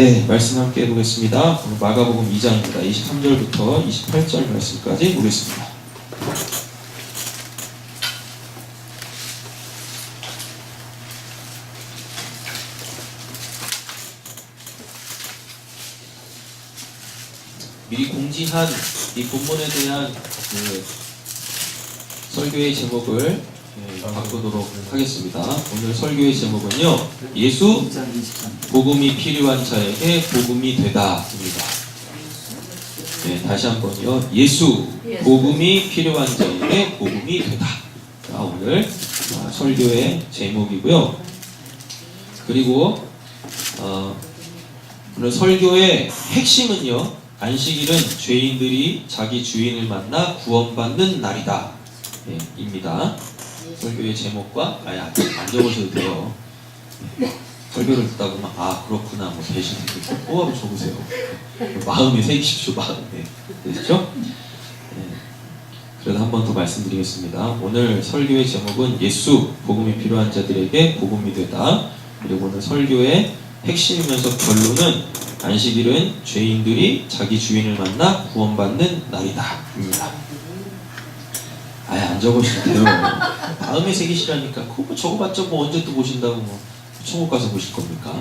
네, 말씀 함께 해보겠습니다. 오늘 마가복음 2장입니다. 23절부터 28절 말씀까지 보겠습니다. 미리 공지한 이 본문에 대한 설교의 제목을 바꾸도록 하겠습니다. 오늘 설교의 제목은요, 예수 복음이 필요한 자에게 복음이 되다입니다. 네, 다시 한번요, 예수 복음이 필요한 자에게 복음이 되다. 자, 오늘 설교의 제목이고요. 그리고 오늘 설교의 핵심은요, 안식일은 죄인들이 자기 주인을 만나 구원받는 날이다. 네, 입니다. 설교의 제목과 안 적으셔도 돼요. 네, 설교를 듣다 보면 그렇구나 뭐 대신 꼬아로 적으세요. 마음에 새기십시오. 마음에. 되시죠? 네. 그래도 한 번 더 말씀드리겠습니다. 오늘 설교의 제목은 예수 복음이 필요한 자들에게 복음이 되다. 그리고 오늘 설교의 핵심이면서 결론은 안식일은 죄인들이 자기 주인을 만나 구원받는 날이다 입니다. 안 적으셔도 돼요. 마음에 새기시라니까. 그거 적어봤자 뭐 언제 또 보신다고 뭐 천국 가서 보실 겁니까?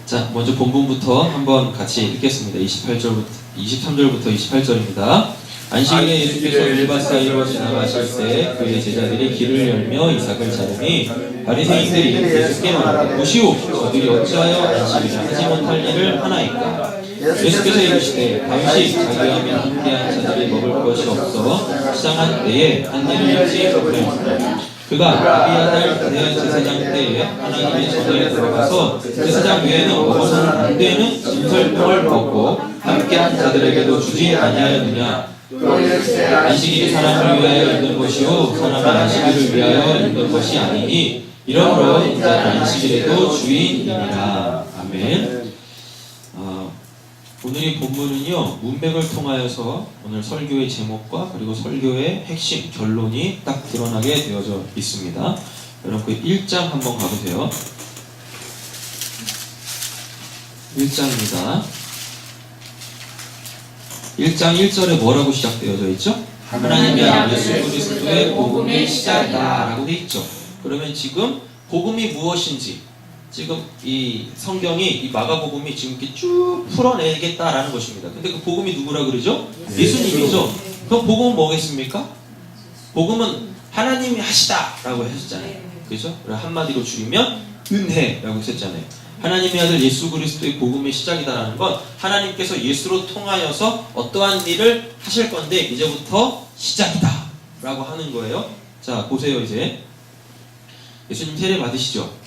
자, 먼저 본문부터 한번 같이 읽겠습니다. 23절부터 28절입니다. 안식일에 예수께서 일바사이로 지나가실 때 그의 제자들이 길을 열며 이삭을 자르니 바리새인들이 예수께 말하되 보시오, 저들이 어찌하여 안식일에 하지 못할 일을 하나이까? 예수께서 이르시되 다윗이 자기와 함께한 자들이 먹을 것이 없어 시장한 때에 한 일을 일찍 보내었다. 그가 아비아달 대제사장 때에 하나님의 전에 들어가서 제사장 외에는 먹어서는 안 되는 진설병을 먹고 함께한 자들에게도 주지 아니하였느냐? 안식일이 사람을 위하여 있는 것이요 사람은 안식일을 위하여 있는 것이 아니니 이러므로 인자는 안식일에도 주인이니라. 아멘. 오늘의 본문은요, 문맥을 통하여서 오늘 설교의 제목과 그리고 설교의 핵심, 결론이 딱 드러나게 되어져 있습니다. 여러분 그 1장 한번 가보세요. 1장입니다. 1장 1절에 뭐라고 시작되어져 있죠? 하나님의 예수 그리스도의 복음의 시작이다 라고 되어 있죠. 그러면 지금 복음이 무엇인지, 지금 이 성경이 이 마가복음이 지금 이렇게 쭉 풀어내겠다라는 것입니다. 근데 그 복음이 누구라 그러죠? 예수님이죠. 그럼 복음은 뭐겠습니까? 복음은 하나님이 하시다라고 하셨잖아요. 그죠? 한마디로 줄이면 은혜라고 했잖아요. 하나님의 아들 예수 그리스도의 복음의 시작이다라는 건 하나님께서 예수로 통하여서 어떠한 일을 하실 건데 이제부터 시작이다 라고 하는 거예요. 자, 보세요. 이제 예수님 세례 받으시죠?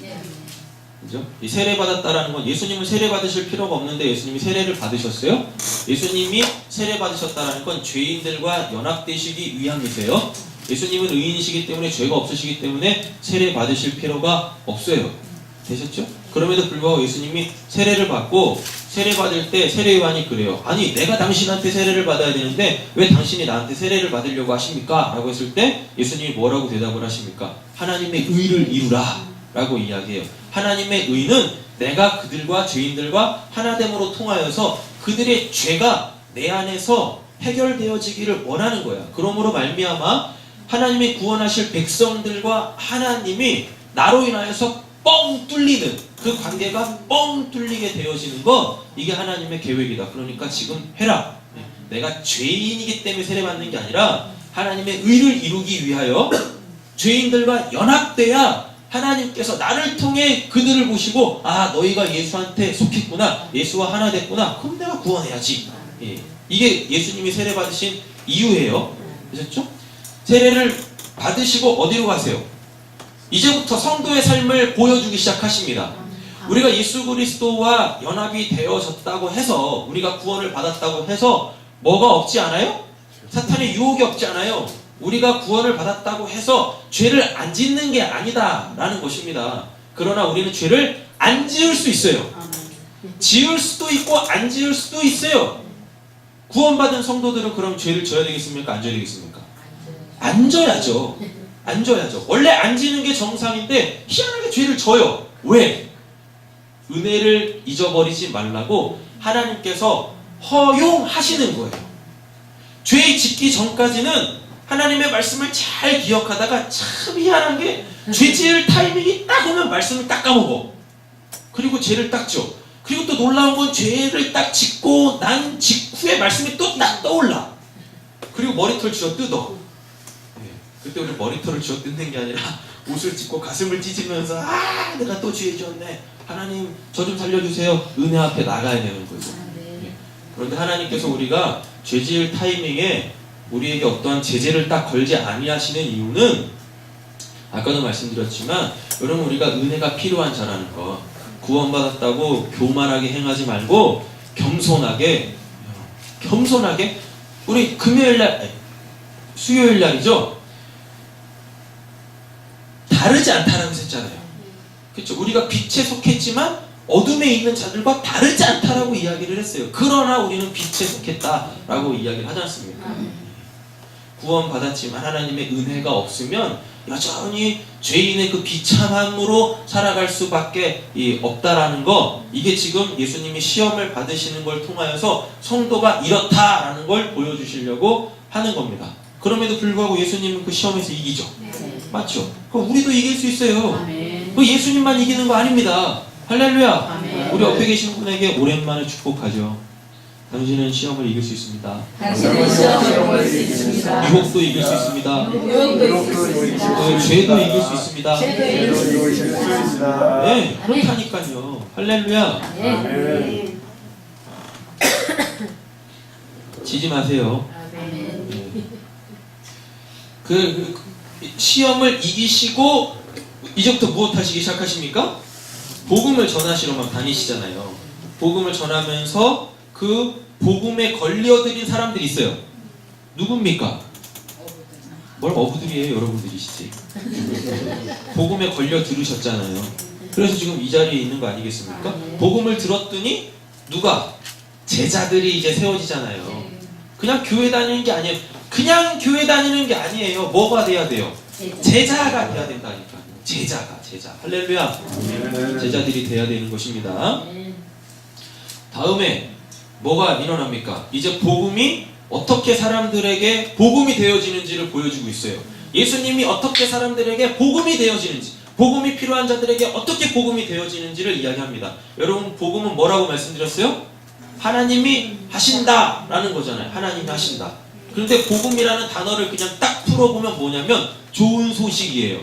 그죠? 이 세례 받았다라는 건 예수님은 세례 받으실 필요가 없는데 예수님이 세례를 받으셨어요? 예수님이 세례 받으셨다라는 건 죄인들과 연합되시기 위함이세요. 예수님은 의인이시기 때문에 죄가 없으시기 때문에 세례 받으실 필요가 없어요. 되셨죠? 그럼에도 불구하고 예수님이 세례를 받고 세례 받을 때 세례요한이 그래요. 아니 내가 당신한테 세례를 받아야 되는데 왜 당신이 나한테 세례를 받으려고 하십니까? 라고 했을 때 예수님이 뭐라고 대답을 하십니까? 하나님의 의를 이루라 라고 이야기해요. 하나님의 의는 내가 그들과 죄인들과 하나됨으로 통하여서 그들의 죄가 내 안에서 해결되어지기를 원하는 거야. 그러므로 말미암아 하나님의 구원하실 백성들과 하나님이 나로 인하여서 뻥 뚫리는 그 관계가 뻥 뚫리게 되어지는 거, 이게 하나님의 계획이다. 그러니까 지금 해라. 내가 죄인이기 때문에 세례받는 게 아니라 하나님의 의를 이루기 위하여 죄인들과 연합돼야 하나님께서 나를 통해 그들을 보시고 너희가 예수한테 속했구나, 예수와 하나 됐구나, 그럼 내가 구원해야지. 이게 예수님이 세례 받으신 이유예요. 그렇죠? 세례를 받으시고 어디로 가세요? 이제부터 성도의 삶을 보여주기 시작하십니다. 우리가 예수 그리스도와 연합이 되어졌다고 해서, 우리가 구원을 받았다고 해서 뭐가 없지 않아요? 사탄의 유혹이 없지 않아요. 우리가 구원을 받았다고 해서 죄를 안 짓는 게 아니다 라는 것입니다. 그러나 우리는 죄를 안 지을 수 있어요. 지을 수도 있고 안 지을 수도 있어요. 구원받은 성도들은 그럼 죄를 져야 되겠습니까? 안 져야 되겠습니까? 안 져야죠. 안 져야죠. 원래 안 지는 게 정상인데 희한하게 죄를 져요. 왜? 은혜를 잊어버리지 말라고 하나님께서 허용하시는 거예요. 죄 짓기 전까지는 하나님의 말씀을 잘 기억하다가 참 희한한 게 죄 지을 타이밍이 딱 오면 말씀을 딱 까먹어. 그리고 죄를 딱 지어. 그리고 또 놀라운 건 죄를 딱 짓고 난 직후에 말씀이 또 딱 떠올라. 그리고 머리털 쥐어 뜯어. 그때 우리 머리털을 쥐어 뜯는 게 아니라 옷을 찢고 가슴을 찢으면서 내가 또 죄 지었네. 하나님 저 좀 살려주세요. 은혜 앞에 나가야 되는 거죠. 그런데 하나님께서 우리가 죄 지을 타이밍에 우리에게 어떠한 제재를 딱 걸지 아니하시는 이유는 아까도 말씀드렸지만 여러분 우리가 은혜가 필요한 자라는 거 구원받았다고 교만하게 행하지 말고 겸손하게 우리 수요일 날이죠. 다르지 않다라고 했잖아요. 그렇죠? 우리가 빛에 속했지만 어둠에 있는 자들과 다르지 않다라고 이야기를 했어요. 그러나 우리는 빛에 속했다라고 이야기를 하지 않습니까? 구원받았지만 하나님의 은혜가 없으면 여전히 죄인의 그 비참함으로 살아갈 수밖에 없다라는 거, 이게 지금 예수님이 시험을 받으시는 걸 통하여서 성도가 이렇다라는 걸 보여주시려고 하는 겁니다. 그럼에도 불구하고 예수님은 그 시험에서 이기죠. 맞죠? 그럼 우리도 이길 수 있어요. 그 예수님만 이기는 거 아닙니다. 할렐루야. 아멘. 우리 옆에 계신 분에게 오랜만에 축복하죠. 당신은 시험을 이길 수 있습니다. 당신은 시험을 이길 수 있습니다. 유혹도 이길 수 있습니다. 유혹도 이길 수 있습니다. 죄도 이길 수 있습니다. 죄도 이길 수 있습니다. 네, 그렇다니까요. 할렐루야. 아멘. 지지 마세요. 아멘. 그 시험을 이기시고 이제부터 무엇 하시기 시작하십니까? 복음을 전하시러만 다니시잖아요. 복음을 전하면서 그 복음에 걸려들인 사람들이 있어요. 누굽니까? 뭘 어부들이에요? 여러분들이시지. 복음에 걸려 들으셨잖아요. 그래서 지금 이 자리에 있는 거 아니겠습니까? 복음을 들었더니 누가? 제자들이 이제 세워지잖아요. 그냥 교회 다니는 게 아니에요. 그냥 교회 다니는 게 아니에요. 뭐가 돼야 돼요? 제자가 돼야 된다니까요. 제자. 할렐루야. 제자들이 돼야 되는 것입니다. 다음에 뭐가 일어납니까? 이제 복음이 어떻게 사람들에게 복음이 되어지는지를 보여주고 있어요. 예수님이 어떻게 사람들에게 복음이 되어지는지, 복음이 필요한 자들에게 어떻게 복음이 되어지는지를 이야기합니다. 여러분, 복음은 뭐라고 말씀드렸어요? 하나님이 하신다라는 거잖아요. 하나님이 하신다. 그런데 복음이라는 단어를 그냥 딱 풀어보면 뭐냐면 좋은 소식이에요.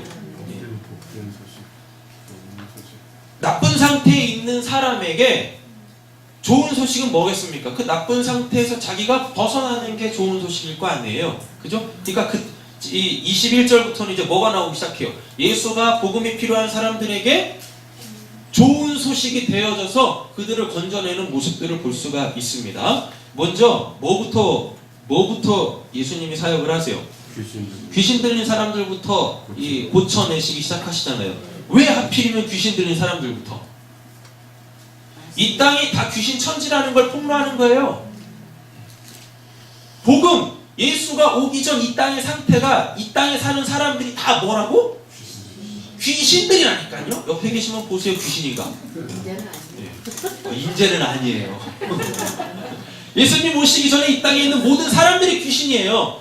나쁜 상태에 있는 사람에게 좋은 소식은 뭐겠습니까? 그 나쁜 상태에서 자기가 벗어나는 게 좋은 소식일 거 아니에요. 그죠? 그러니까 이 21절부터는 이제 뭐가 나오기 시작해요. 예수가 복음이 필요한 사람들에게 좋은 소식이 되어져서 그들을 건져내는 모습들을 볼 수가 있습니다. 먼저 뭐부터 예수님이 사역을 하세요? 귀신 들린 사람들부터 고쳐내시기 시작하시잖아요. 왜 하필이면 귀신 들린 사람들부터? 이 땅이 다 귀신 천지라는 걸 폭로하는 거예요. 복음, 예수가 오기 전 이 땅의 상태가, 이 땅에 사는 사람들이 다 뭐라고? 귀신들이라니까요. 옆에 계시면 보세요. 귀신인가? 인재는 아니에요. 예수님 오시기 전에 이 땅에 있는 모든 사람들이 귀신이에요.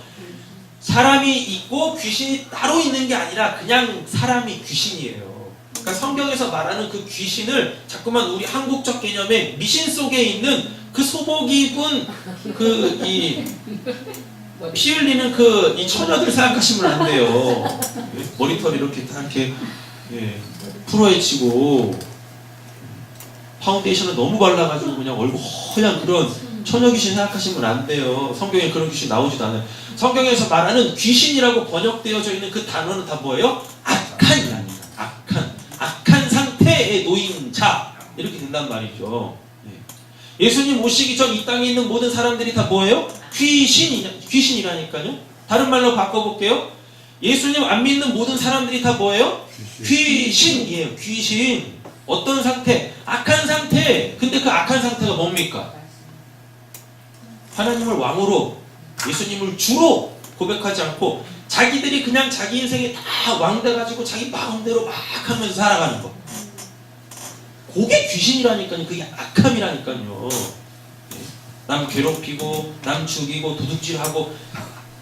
사람이 있고 귀신이 따로 있는 게 아니라 그냥 사람이 귀신이에요. 그러니까 성경에서 말하는 그 귀신을 자꾸만 우리 한국적 개념의 미신 속에 있는 그 소복 입은 피 흘리는 이 처녀들 생각하시면 안 돼요. 머리털 이렇게 다 이렇게 풀어헤치고 파운데이션을 너무 발라가지고 그냥 얼굴 허연 그런 처녀 귀신 생각하시면 안 돼요. 성경에 그런 귀신 나오지도 않아요. 성경에서 말하는 귀신이라고 번역되어져 있는 그 단어는 다 뭐예요? 악한이랍니다. 악한 상태에 놓인 자, 이렇게 된단 말이죠. 예수님 오시기 전 이 땅에 있는 모든 사람들이 다 뭐예요? 귀신이라니까요. 다른 말로 바꿔볼게요. 예수님 안 믿는 모든 사람들이 다 뭐예요? 귀신이에요. 귀신. 어떤 상태? 악한 상태. 근데 그 악한 상태가 뭡니까? 하나님을 왕으로, 예수님을 주로 고백하지 않고 자기들이 그냥 자기 인생에 다 왕돼가지고 자기 마음대로 막 하면서 살아가는 거. 그게 귀신이라니까요. 그게 악함이라니까요. 남 괴롭히고 남 죽이고 도둑질하고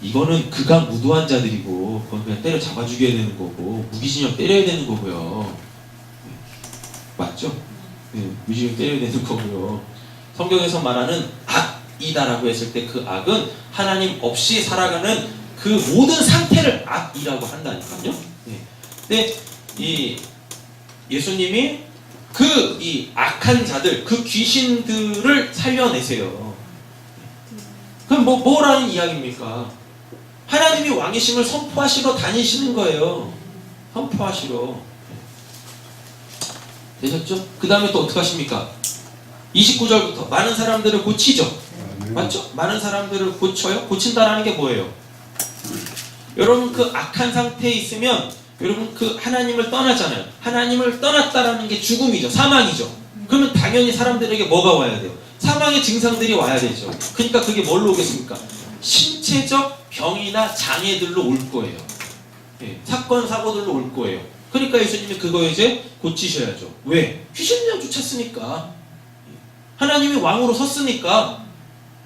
이거는 극악무도한 자들이고 그건 그냥 때려 잡아 죽여야 되는 거고 무기징역 때려야 되는 거고요. 맞죠? 무기징역 때려야 되는 거고요. 성경에서 말하는 악이다라고 했을 때 그 악은 하나님 없이 살아가는 그 모든 상태를 악이라고 한다니까요. 근데 이 예수님이 그 이 악한 자들, 그 귀신들을 살려내세요. 그럼 뭐라는 이야기입니까? 하나님이 왕이심을 선포하시러 다니시는 거예요. 선포하시러. 되셨죠? 그 다음에 또 어떻게 하십니까? 29절부터 많은 사람들을 고치죠. 맞죠? 많은 사람들을 고쳐요. 고친다라는 게 뭐예요? 여러분 그 악한 상태에 있으면 여러분 그 하나님을 떠났잖아요. 하나님을 떠났다라는 게 죽음이죠. 사망이죠. 그러면 당연히 사람들에게 뭐가 와야 돼요? 사망의 증상들이 와야 되죠. 그러니까 그게 뭘로 오겠습니까? 신체적 병이나 장애들로 올 거예요. 사건 사고들로 올 거예요. 그러니까 예수님이 그거 이제 고치셔야죠. 왜? 귀신들을 쫓았으니까. 하나님이 왕으로 섰으니까.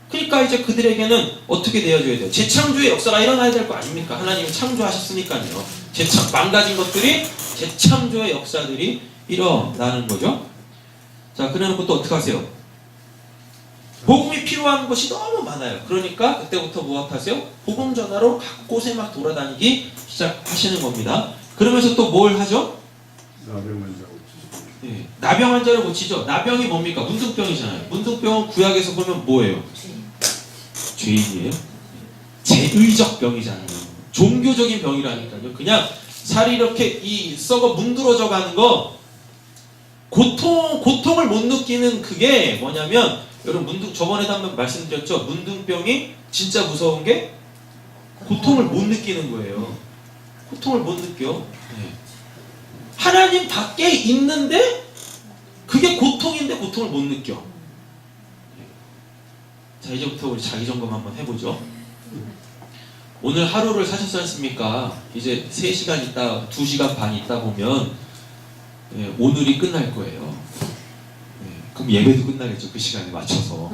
그러니까 이제 그들에게는 어떻게 되어줘야 돼요? 재창조의 역사가 일어나야 될 거 아닙니까? 하나님이 창조하셨으니까요. 망가진 것들이 재창조의 역사들이 일어나는 거죠. 자, 그래놓고 또 어떻게 하세요? 복음이 필요한 것이 너무 많아요. 그러니까 그때부터 무엇 하세요? 복음 전하러 각 곳에 막 돌아다니기 시작하시는 겁니다. 그러면서 또 뭘 하죠? 나병 환자를 고치죠. 나병이 뭡니까? 문둥병이잖아요. 문둥병은 구약에서 보면 뭐예요? 죄인이에요. 제의적 병이잖아요. 종교적인 병이라니까요. 그냥 살이 이렇게 썩어 문드러져 가는 거, 고통을 못 느끼는 그게 뭐냐면, 여러분 저번에도 한번 말씀드렸죠. 문둥병이 진짜 무서운 게 고통을 못 느끼는 거예요. 고통을 못 느껴. 하나님 밖에 있는데 그게 고통인데 고통을 못 느껴. 자, 이제부터 우리 자기점검 한번 해보죠. 오늘 하루를 사셨지 않습니까? 이제 3시간 있다, 2시간 반 있다 보면 오늘이 끝날 거예요. 그럼 예배도 끝나겠죠. 그 시간에 맞춰서.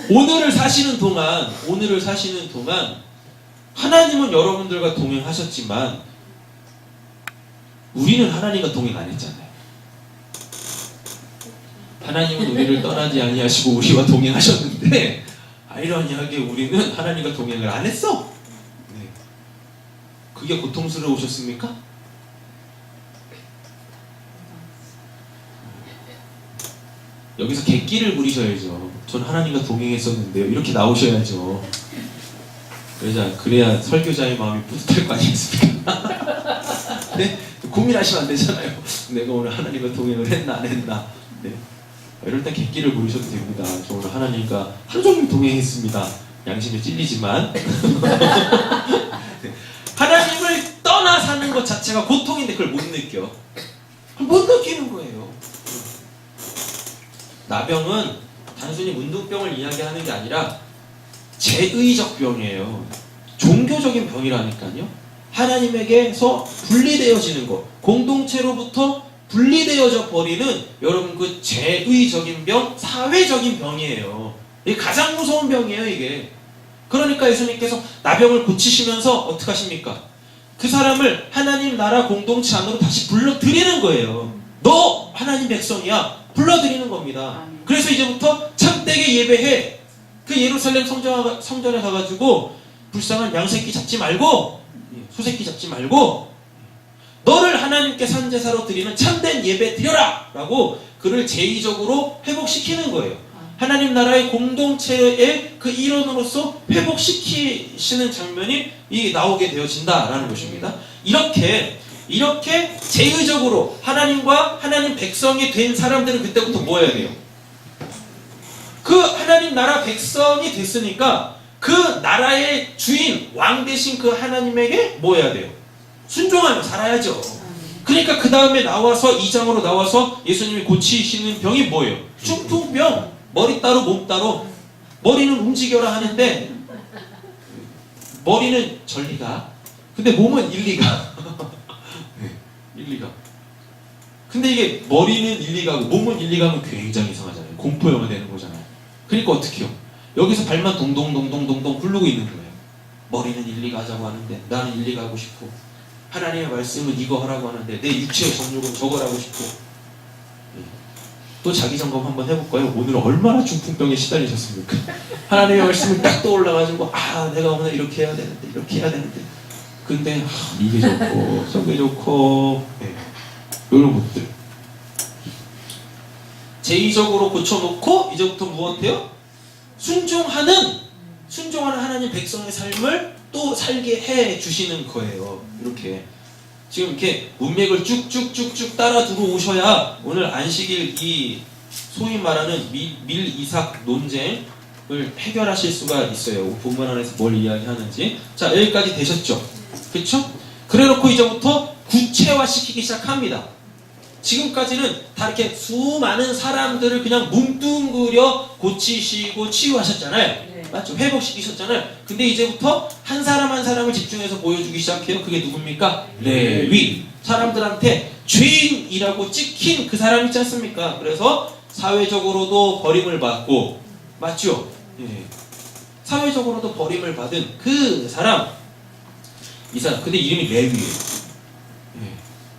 오늘을 사시는 동안 하나님은 여러분들과 동행하셨지만 우리는 하나님과 동행 안 했잖아요. 하나님은 우리를 떠나지 아니하시고 우리와 동행하셨는데 아이러니하게 우리는 하나님과 동행을 안 했어. 그게 고통스러우셨습니까? 여기서 객기를 부리셔야죠. 전 하나님과 동행했었는데요. 이렇게 나오셔야죠. 그래야 설교자의 마음이 뿌듯할 거 아니겠습니까? 네? 고민하시면 안 되잖아요. 내가 오늘 하나님과 동행을 했나 안 했나. 네. 이럴 때 객기를 부리셔도 됩니다. 저 오늘 하나님과 하루 종일 동행했습니다. 양심에 찔리지만 네. 하나님을 떠나 사는 것 자체가 고통인데 그걸 못 느껴. 못 느끼는 거예요. 나병은 단순히 문둥병을 이야기하는 게 아니라 제의적 병이에요. 종교적인 병이라니까요. 하나님에게서 분리되어지는 것, 공동체로부터 분리되어져 버리는 여러분 그 제의적인 병, 사회적인 병이에요. 이게 가장 무서운 병이에요, 이게. 그러니까 예수님께서 나병을 고치시면서 어떻게 하십니까? 그 사람을 하나님 나라 공동체 안으로 다시 불러들이는 거예요. 너 하나님 백성이야. 불러들이는 겁니다. 그래서 이제부터 참되게 예배해. 그 예루살렘 성전에 가가지고 불쌍한 양새끼 잡지 말고 소새끼 잡지 말고 너를 하나님께 산제사로 드리는 참된 예배 드려라! 라고 그를 제의적으로 회복시키는 거예요. 하나님 나라의 공동체의 그 일원으로서 회복시키시는 장면이 나오게 되어진다라는 것입니다. 이렇게 제의적으로 하나님과 하나님 백성이 된 사람들은 그때부터 뭐 해야 돼요? 그 하나님 나라 백성이 됐으니까 그 나라의 주인, 왕 대신 그 하나님에게 뭐 해야 돼요? 순종하며 살아야죠. 그러니까 그 다음에 나와서 2장으로 나와서 예수님이 고치시는 병이 뭐예요? 중풍병. 머리 따로 몸 따로. 머리는 움직여라 하는데 머리는 전리가. 근데 몸은 일리가. 일리가. 근데 이게 머리는 일리 가고 몸은 일리 가면 굉장히 이상하잖아요. 공포 영화 되는 거잖아요. 그러니까 어떻게 해요? 여기서 발만 동동동동동동 굴르고 있는 거예요. 머리는 일리 가자고 하는데 나는 일리 가고 싶고, 하나님의 말씀은 이거 하라고 하는데 내 육체의 정욕은 저걸 하고 싶고. 또 자기 점검 한번 해볼까요? 오늘 얼마나 중풍병에 시달리셨습니까? 하나님의 말씀이 딱 떠올라가지고 내가 오늘 이렇게 해야 되는데 이렇게 해야 되는데 근데 이게 좋고 저게 좋고 이런 것들 제의적으로 고쳐놓고 이제부터 무엇해요? 순종하는 하나님 백성의 삶을 또 살게 해 주시는 거예요. 이렇게 지금 이렇게 문맥을 쭉쭉쭉쭉 따라 들어오셔야 오늘 안식일 이 소위 말하는 밀이삭 논쟁을 해결하실 수가 있어요. 본문 안에서 뭘 이야기하는지. 자, 여기까지 되셨죠? 그렇죠? 그래놓고 이제부터 구체화시키기 시작합니다. 지금까지는 다 이렇게 수많은 사람들을 그냥 뭉뚱그려 고치시고 치유하셨잖아요. 네. 맞죠? 회복시키셨잖아요. 근데 이제부터 한 사람 한 사람을 집중해서 보여주기 시작해요. 그게 누굽니까? 레위. 사람들한테 죄인이라고 찍힌 그 사람 있지 않습니까? 그래서 사회적으로도 버림을 받고, 맞죠? 예. 사회적으로도 버림을 받은 그 사람, 이 사람. 근데 이름이 레위예요. 예.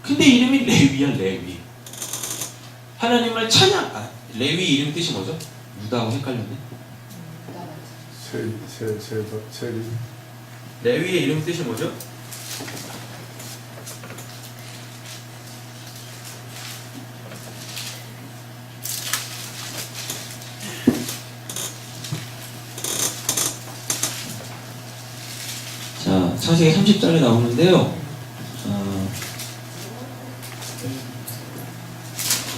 근데 이름이 레위야, 레위. 하나님을 레위 이름 뜻이 뭐죠? 유다하고 헷갈렸네. 체리. 레위의 이름 뜻이 뭐죠? 자, 창세기 30장에 나오는데요.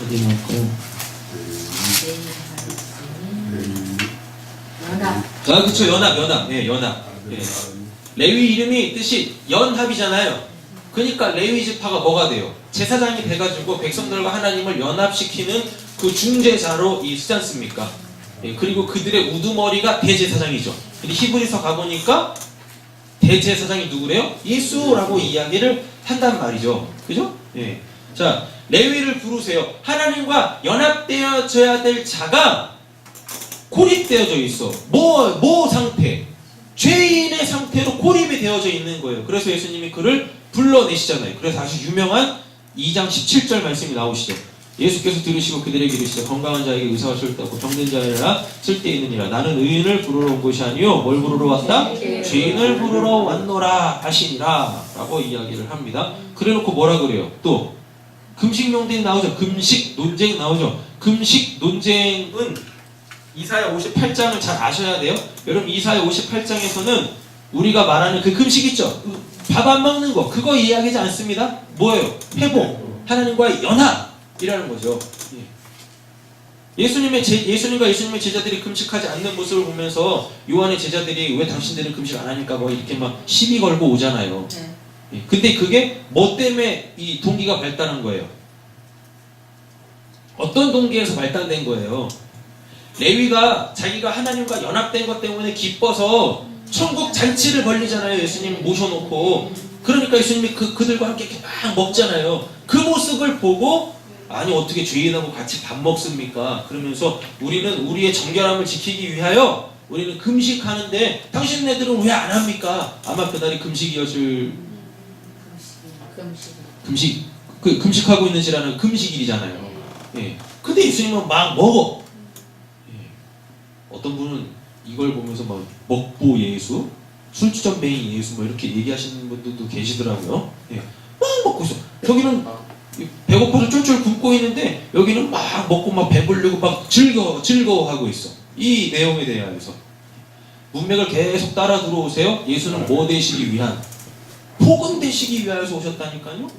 어디 나올까요? 연합. 그쵸, 연합. 예, 연합. 예. 레위 이름이 뜻이 연합이잖아요. 그러니까 레위 지파가 뭐가 돼요? 제사장이 돼가지고 백성들과 하나님을 연합시키는 그 중재자로 쓰지 않습니까? 예, 그리고 그들의 우두머리가 대제사장이죠. 근데 히브리서 가보니까 대제사장이 누구래요? 예수라고 이야기를 한단 말이죠. 그죠? 예. 자, 레위를 부르세요. 하나님과 연합되어져야 될 자가 고립되어져 있어. 뭐 상태? 죄인의 상태로 고립이 되어져 있는 거예요. 그래서 예수님이 그를 불러내시잖아요. 그래서 아주 유명한 2장 17절 말씀이 나오시죠. 예수께서 들으시고 그들에게 이르시되 건강한 자에게 의사가 절대없고 병든 자에라 쓸데있느니라. 나는 의인을 부르러 온 것이 아니요 뭘 부르러 왔다? 죄인을 부르러 왔노라 하시니라 라고 이야기를 합니다. 그래놓고 뭐라 그래요? 또 금식 논쟁 나오죠. 금식 논쟁 나오죠. 금식 논쟁은 이사야 58장을 잘 아셔야 돼요. 여러분 이사야 58장에서는 우리가 말하는 그 금식 있죠. 밥 안 먹는 거 그거 이야기하지 않습니다. 뭐예요? 회복, 하나님과의 연합이라는 거죠. 예수님과 예수님의 제자들이 금식하지 않는 모습을 보면서 요한의 제자들이 왜 당신들은 금식 안 하니까 뭐 이렇게 막 시비 걸고 오잖아요. 근데 그게 뭐 때문에 이 동기가 발달한 거예요? 어떤 동기에서 발달된 거예요? 레위가 자기가 하나님과 연합된 것 때문에 기뻐서 천국 잔치를 벌리잖아요. 예수님 모셔놓고. 그러니까 예수님이 그들과 함께 이렇게 막 먹잖아요. 그 모습을 보고 아니 어떻게 죄인하고 같이 밥 먹습니까? 그러면서 우리는 우리의 정결함을 지키기 위하여 우리는 금식하는데 당신네들은 왜 안 합니까? 아마 그날이 금식이었을 금식하고 있는 지라는 금식일이잖아요. 예. 근데 예수님은 막 먹어. 어떤 분은 이걸 보면서 막 먹보 예수, 술주전뱅이 예수 뭐 이렇게 얘기하시는 분들도 계시더라고요. 예. 막 먹고 있어. 저기는 배고파서 쫄쫄 굶고 있는데 여기는 막 먹고 막 배부르고 막 즐거워하고 있어. 이 내용에 대해서 문맥을 계속 따라 들어오세요. 예수는 뭐 되시기 위한? 복음 되시기 위하여서 오셨다니까요.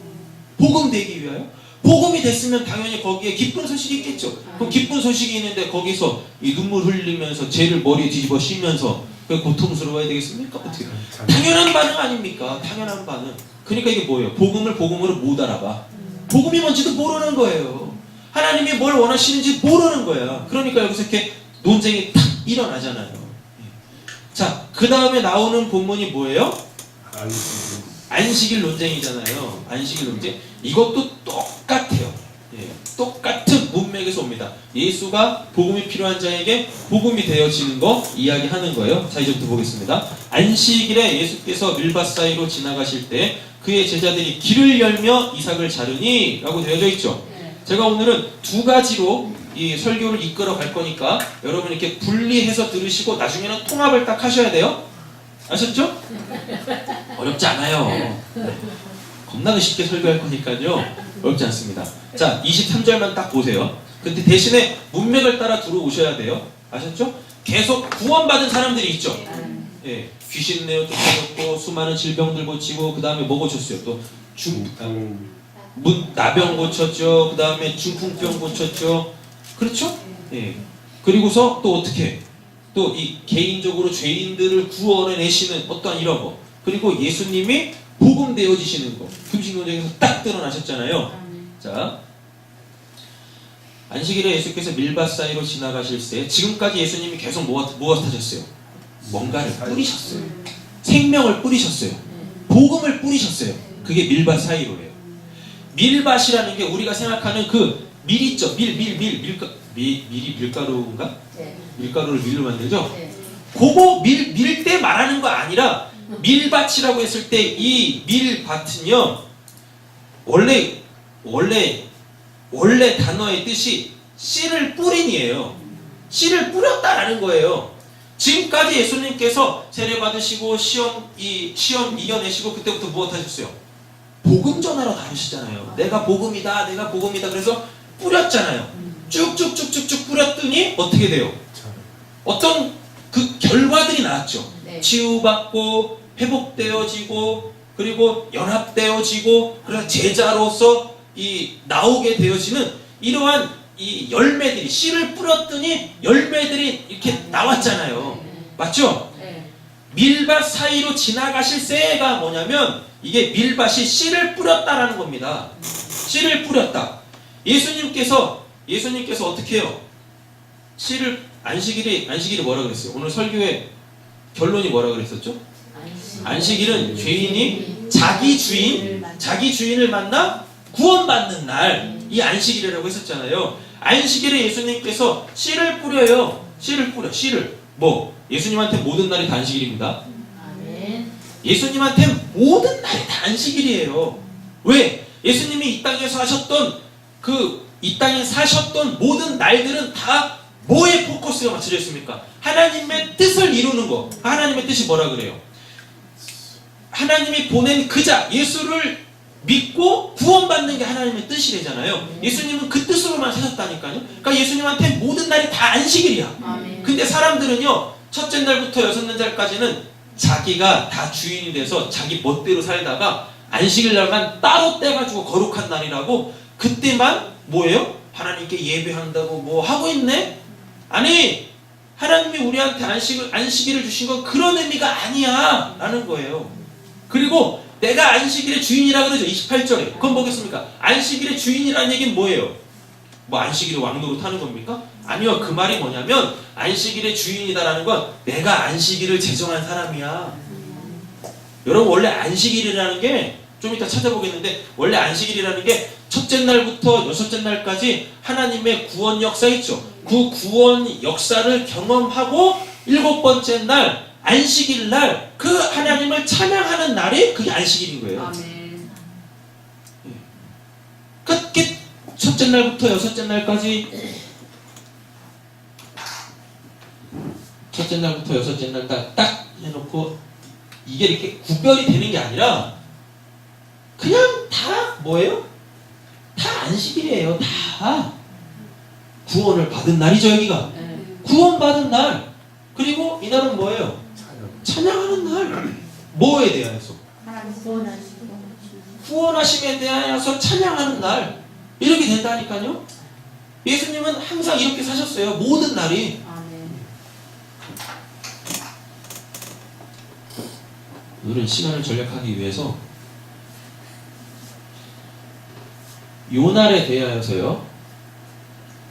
복음 되기 위하여. 복음이 됐으면 당연히 거기에 기쁜 소식이 있겠죠. 그럼 기쁜 소식이 있는데 거기서 이 눈물 흘리면서 죄를 머리에 뒤집어 씌면서 고통스러워야 되겠습니까? 어떻게? 당연한 반응 아닙니까? 당연한 반응. 그러니까 이게 뭐예요? 복음을 복음으로 못 알아봐. 복음이 뭔지도 모르는 거예요. 하나님이 뭘 원하시는지 모르는 거야. 그러니까 여기서 이렇게 논쟁이 탁 일어나잖아요. 자, 그 다음에 나오는 본문이 뭐예요? 안식일 논쟁이잖아요. 안식일 논쟁. 이것도 똑같아요. 똑같은 문맥에서 옵니다. 예수가 복음이 필요한 자에게 복음이 되어지는 거 이야기하는 거예요. 자, 이제부터 보겠습니다. 안식일에 예수께서 밀밭 사이로 지나가실 때 그의 제자들이 길을 열며 이삭을 자르니 라고 되어져 있죠. 제가 오늘은 두 가지로 이 설교를 이끌어 갈 거니까 여러분 이렇게 분리해서 들으시고 나중에는 통합을 딱 하셔야 돼요. 아셨죠? 어렵지 않아요. 겁나게 쉽게 설교할 거니까요. 어렵지 않습니다. 자, 23절만 딱 보세요. 근데 대신에 문맥을 따라 들어오셔야 돼요. 아셨죠? 계속 구원받은 사람들이 있죠. 예, 귀신 내어 쫓아놓고 수많은 질병들 고치고 그 다음에 뭐 고쳤어요? 또 나병 고쳤죠. 그 다음에 중풍병 고쳤죠. 그렇죠? 예. 그리고서 또 어떻게? 또 이 개인적으로 죄인들을 구원해내시는 어떠한 이런 거. 그리고 예수님이 복음 되어지시는 거. 금식론쟁에서 딱 드러나셨잖아요. 자, 안식일에 예수께서 밀밭 사이로 지나가실 때 지금까지 예수님이 계속 무엇 하셨어요? 뭔가를 뿌리셨어요. 생명을 뿌리셨어요. 복음을 뿌리셨어요. 그게 밀밭 사이로예요. 밀밭이라는 게 우리가 생각하는 그 밀 있죠. 밀이 밀가루인가? 밀가루를 밀로 만들죠. 그거 밀 때 말하는 거 아니라 밀밭이라고 했을 때 이 밀밭은요 원래 단어의 뜻이 씨를 뿌린이에요. 씨를 뿌렸다라는 거예요. 지금까지 예수님께서 세례 받으시고 시험 이겨내시고 그때부터 무엇 하셨어요? 복음 전하러 다니시잖아요. 내가 복음이다, 내가 복음이다. 그래서 뿌렸잖아요. 쭉쭉쭉쭉쭉 뿌렸더니 어떻게 돼요? 어떤 그 결과들이 나왔죠. 치유받고 회복되어지고 그리고 연합되어지고 그래서 제자로서 이 나오게 되어지는 이러한 이 열매들이 씨를 뿌렸더니 열매들이 이렇게 나왔잖아요. 맞죠? 밀밭 사이로 지나가실 새가 뭐냐면 이게 밀밭이 씨를 뿌렸다라는 겁니다. 씨를 뿌렸다. 예수님께서 어떻게 해요? 씨를 안식일이 뭐라 그랬어요? 오늘 설교의 결론이 뭐라 그랬었죠? 안식일은 죄인이 자기 주인을 만나 구원받는 날, 이 안식일이라고 했었잖아요. 안식일에 예수님께서 씨를 뿌려요. 씨를. 뭐? 예수님한테 모든 날이 다 안식일입니다. 예수님한테 모든 날이 다 안식일이에요. 왜? 예수님이 이 땅에 사셨던 모든 날들은 다 뭐에 포커스가 맞춰져 있습니까? 하나님의 뜻을 이루는 거. 하나님의 뜻이 뭐라 그래요? 하나님이 보낸 그자 예수를 믿고 구원받는 게 하나님의 뜻이래잖아요. 예수님은 그 뜻으로만 사셨다니까요. 그러니까 예수님한테 모든 날이 다 안식일이야. 근데 사람들은요, 첫째 날부터 여섯째 날까지는 자기가 다 주인이 돼서 자기 멋대로 살다가 안식일 날만 따로 떼가지고 거룩한 날이라고 그때만 뭐예요? 하나님께 예배한다고 뭐 하고 있네? 아니, 하나님이 우리한테 안식일을 주신 건 그런 의미가 아니야 라는 거예요. 그리고 내가 안식일의 주인이라 그러죠. 28절에. 그건 뭐겠습니까? 안식일의 주인이라는 얘기는 뭐예요? 뭐 안식일의 왕노릇 하는 겁니까? 아니요. 그 말이 뭐냐면 안식일의 주인이다라는 건 내가 안식일을 제정한 사람이야. 여러분 원래 안식일이라는 게 좀 이따 찾아보겠는데 원래 안식일이라는 게 첫째 날부터 여섯째 날까지 하나님의 구원 역사 있죠. 그 구원 역사를 경험하고 일곱 번째 날 안식일 날 그 하나님을 찬양하는 날이 그게 안식일인 거예요. 아멘. 그게 첫째 날부터 여섯째 날까지 첫째 날부터 여섯째 날 딱 해놓고 이게 이렇게 구별이 되는 게 아니라 그냥 다 뭐예요? 다 안식일이에요. 다 구원을 받은 날이죠. 여기가 구원받은 날. 그리고 이날은 뭐예요? 찬양하는 날. 뭐에 대하여서? 구원하심에 대하여서 찬양하는 날. 이렇게 된다니까요. 예수님은 항상 이렇게 사셨어요. 모든 날이. 오늘은 시간을 절약하기 위해서 요날에 대하여서요,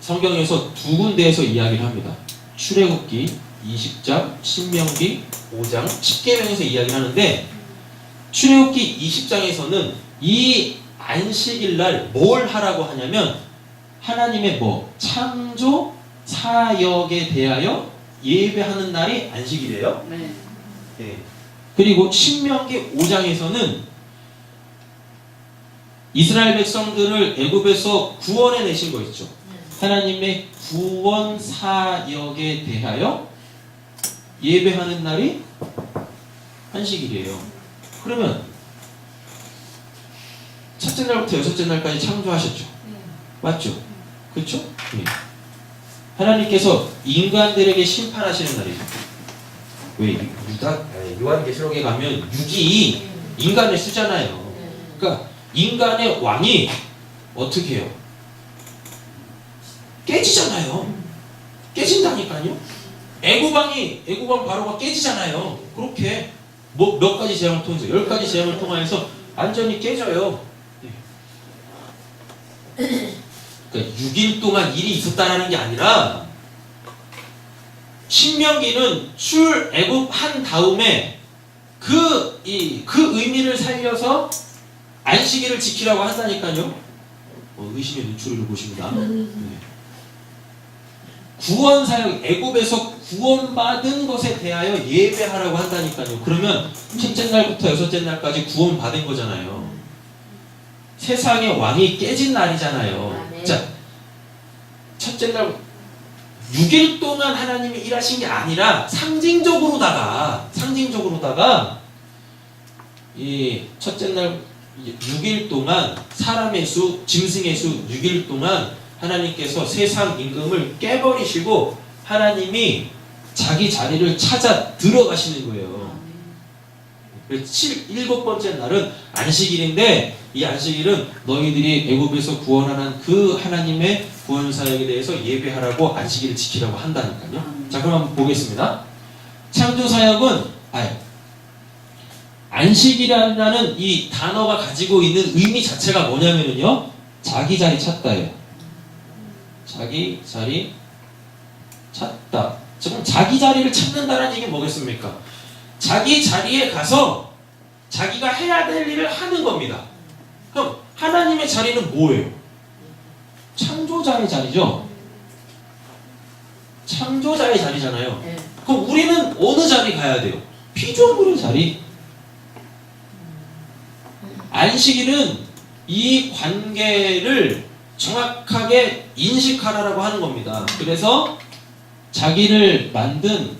성경에서 두 군데에서 이야기를 합니다. 출애굽기 20장, 신명기 5장, 10계명에서 이야기를 하는데 출애굽기 20장에서는 이 안식일 날 뭘 하라고 하냐면 하나님의 뭐 창조 사역에 대하여 예배하는 날이 안식이래요. 네. 예. 그리고 신명기 5장에서는 이스라엘 백성들을 애굽에서 구원해 내신 거 있죠. 하나님의 구원 사역에 대하여 예배하는 날이 안식일이에요. 그러면 첫째 날부터 여섯째 날까지 창조하셨죠. 맞죠? 그렇죠? 네. 하나님께서 인간들에게 심판하시는 날이죠. 왜 요한계시록에 가면 육이 인간을 쓰잖아요. 그러니까 인간의 왕이 어떻게 해요? 깨지잖아요. 깨진다니까요. 애굽왕 바로가 깨지잖아요. 그렇게 뭐 몇 가지 재앙을 통해서 10가지 재앙을 통하여서 완전히 깨져요. 그러니까 6일 동안 일이 있었다라는 게 아니라 신명기는 출애굽한 다음에 그 의미를 살려서 안식일을 지키라고 한다니까요. 의심의 눈초리를 보십니다. 네. 구원 사역, 애굽에서 구원받은 것에 대하여 예배하라고 한다니까요. 그러면 첫째 날부터 여섯째 날까지 구원받은 거잖아요. 세상의 왕이 깨진 날이잖아요. 네. 자, 첫째 날 6일 동안 하나님이 일하신 게 아니라 상징적으로다가 이 첫째 날 6일 동안 사람의 수, 짐승의 수 6일 동안 하나님께서 세상 임금을 깨버리시고 하나님이 자기 자리를 찾아 들어가시는 거예요. 그래서 일곱 번째 날은 안식일인데 이 안식일은 너희들이 애굽에서 구원하는 그 하나님의 구원 사역에 대해서 예배하라고 안식일을 지키라고 한다니까요. 자, 그럼 한번 보겠습니다. 창조 사역은 안식이라는 이 단어가 가지고 있는 의미 자체가 뭐냐면요, 자기 자리 찾다예요. 자기 자리 찾다. 지금 자기 자리를 찾는다는 얘기는 뭐겠습니까? 자기 자리에 가서 자기가 해야 될 일을 하는 겁니다. 그럼 하나님의 자리는 뭐예요? 창조자의 자리죠. 창조자의 자리잖아요. 네. 그럼 우리는 어느 자리 가야 돼요? 피조물의 자리. 안식일은 이 관계를 정확하게 인식하라고 하는 겁니다. 그래서 자기를 만든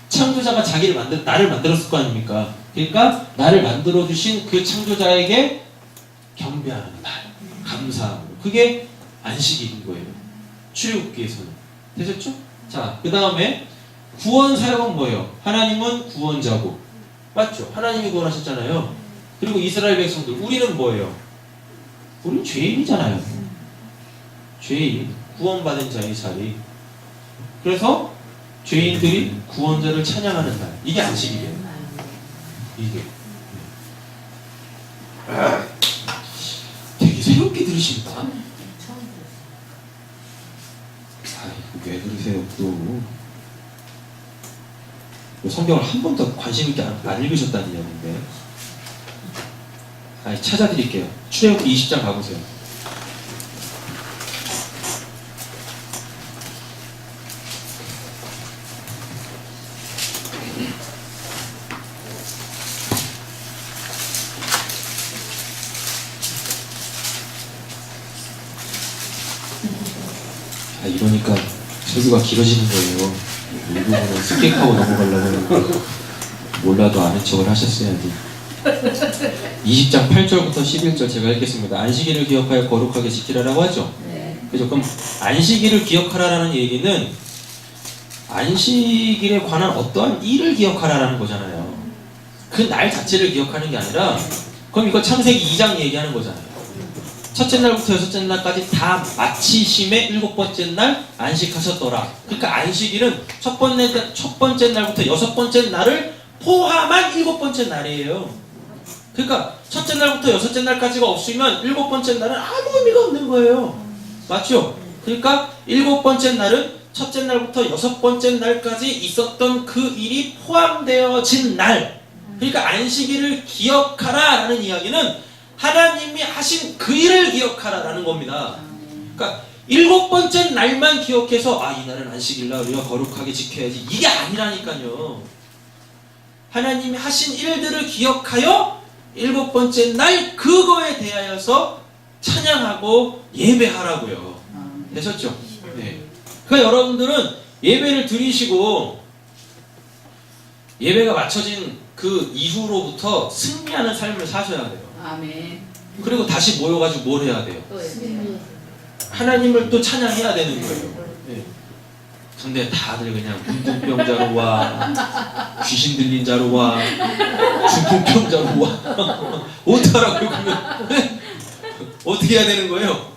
창조자가 자기를 나를 만들었을 거 아닙니까? 그러니까 나를 만들어 주신 그 창조자에게 경배하는 날, 감사함으로. 그게 안식일인 거예요. 출애굽기에서는. 되셨죠? 자, 그 다음에 구원 사역은 뭐예요? 하나님은 구원자고, 맞죠? 하나님이 구원하셨잖아요. 그리고 이스라엘 백성들, 우리는 뭐예요? 우리는 죄인이잖아요. 죄인, 구원받은 자의 자리. 그래서 죄인들이 구원자를 찬양하는 날, 이게 안식일이에요. 이게 되게 새롭게 들으십니다. 아이고, 왜 그러세요 또. 성경을 한 번도 관심 있게 안 읽으셨다는 이야기인데. 찾아드릴게요. 출애굽기 20장 가보세요. 이러니까 설교가 길어지는 거예요. 이 부분은 습격하고 넘어가려고 했는데 몰라도 아는 척을 하셨어야지. 20장 8절부터 11절 제가 읽겠습니다. 안식일을 기억하여 거룩하게 지키라라고 하죠. 네. 그죠? 그럼 안식일을 기억하라라는 얘기는 안식일에 관한 어떠한 일을 기억하라라는 거잖아요. 그 날 자체를 기억하는 게 아니라, 그럼 이거 창세기 2장 얘기하는 거잖아요. 첫째 날부터 여섯째 날까지 다 마치심에 일곱 번째 날 안식하셨더라. 그러니까 안식일은 첫 번째 날부터 여섯 번째 날을 포함한 일곱 번째 날이에요. 그러니까 첫째 날부터 여섯째 날까지가 없으면 일곱 번째 날은 아무 의미가 없는 거예요. 맞죠? 그러니까 일곱 번째 날은 첫째 날부터 여섯 번째 날까지 있었던 그 일이 포함되어진 날. 그러니까 안식일을 기억하라라는 이야기는 하나님이 하신 그 일을 기억하라라는 겁니다. 그러니까 7번째 날만 기억해서 이 날은 안식일날 우리가 거룩하게 지켜야지, 이게 아니라니까요. 하나님이 하신 일들을 기억하여 7번째 날 그거에 대하여서 찬양하고 예배하라고요. 되셨죠? 네. 그러니까 여러분들은 예배를 드리시고 예배가 마쳐진 그 이후로부터 승리하는 삶을 사셔야 돼요. 아멘. 그리고 다시 모여가지고 뭘 해야 돼요? 또 예배. 하나님을 또 찬양해야 되는 거예요. 네. 근데 다들 그냥 문둥병자로 와, 귀신 들린 자로 와, 중풍병자로 와. 어떡하라고요, 그러면? 네? 어떻게 해야 되는 거예요?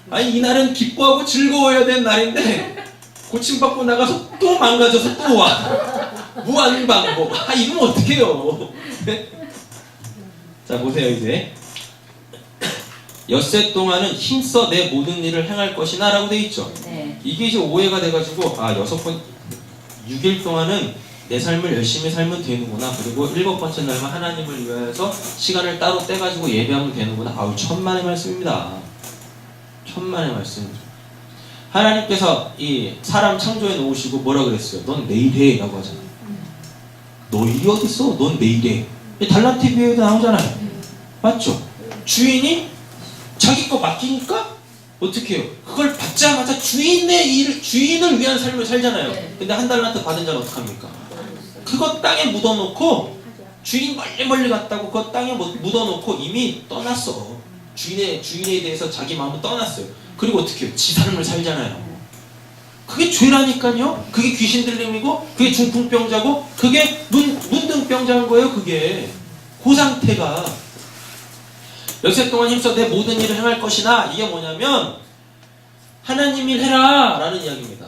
아니, 이날은 기뻐하고 즐거워야 되는 날인데 고침받고 나가서 또 망가져서 또 와. 무한반복. 이러면 어떡해요? 네? 자, 보세요, 이제. 엿새 동안은 힘써 내 모든 일을 행할 것이나 라고 되어 있죠. 네. 이게 이제 오해가 돼가지고 6일 동안은 내 삶을 열심히 살면 되는구나, 그리고 7번째 날만 하나님을 위하여서 시간을 따로 떼가지고 예배하면 되는구나. 천만의 말씀입니다. 천만의 말씀이죠. 하나님께서 이 사람 창조해 놓으시고 뭐라 그랬어요? 넌 내일 해 라고 하잖아요. 너 일이 어딨어? 넌 내일 해. 달란트 비유에도 나오잖아요. 맞죠? 주인이 자기 거 맡기니까 어떻게 해요? 그걸 받자마자 주인을 위한 삶을 살잖아요. 근데 한 달란트 받은 자는 어떡합니까? 그거 땅에 묻어놓고, 주인 멀리 갔다고 그거 땅에 묻어놓고 이미 떠났어. 주인에 대해서 자기 마음은 떠났어요. 그리고 어떻게 해요? 지 삶을 살잖아요. 그게 죄라니까요. 그게 귀신 들림이고, 그게 중풍병자고, 그게 문둥병자인 거예요. 그게 그 상태가. 엿새 동안 힘써 내 모든 일을 행할 것이나, 이게 뭐냐면 하나님 일 해라 라는 이야기입니다.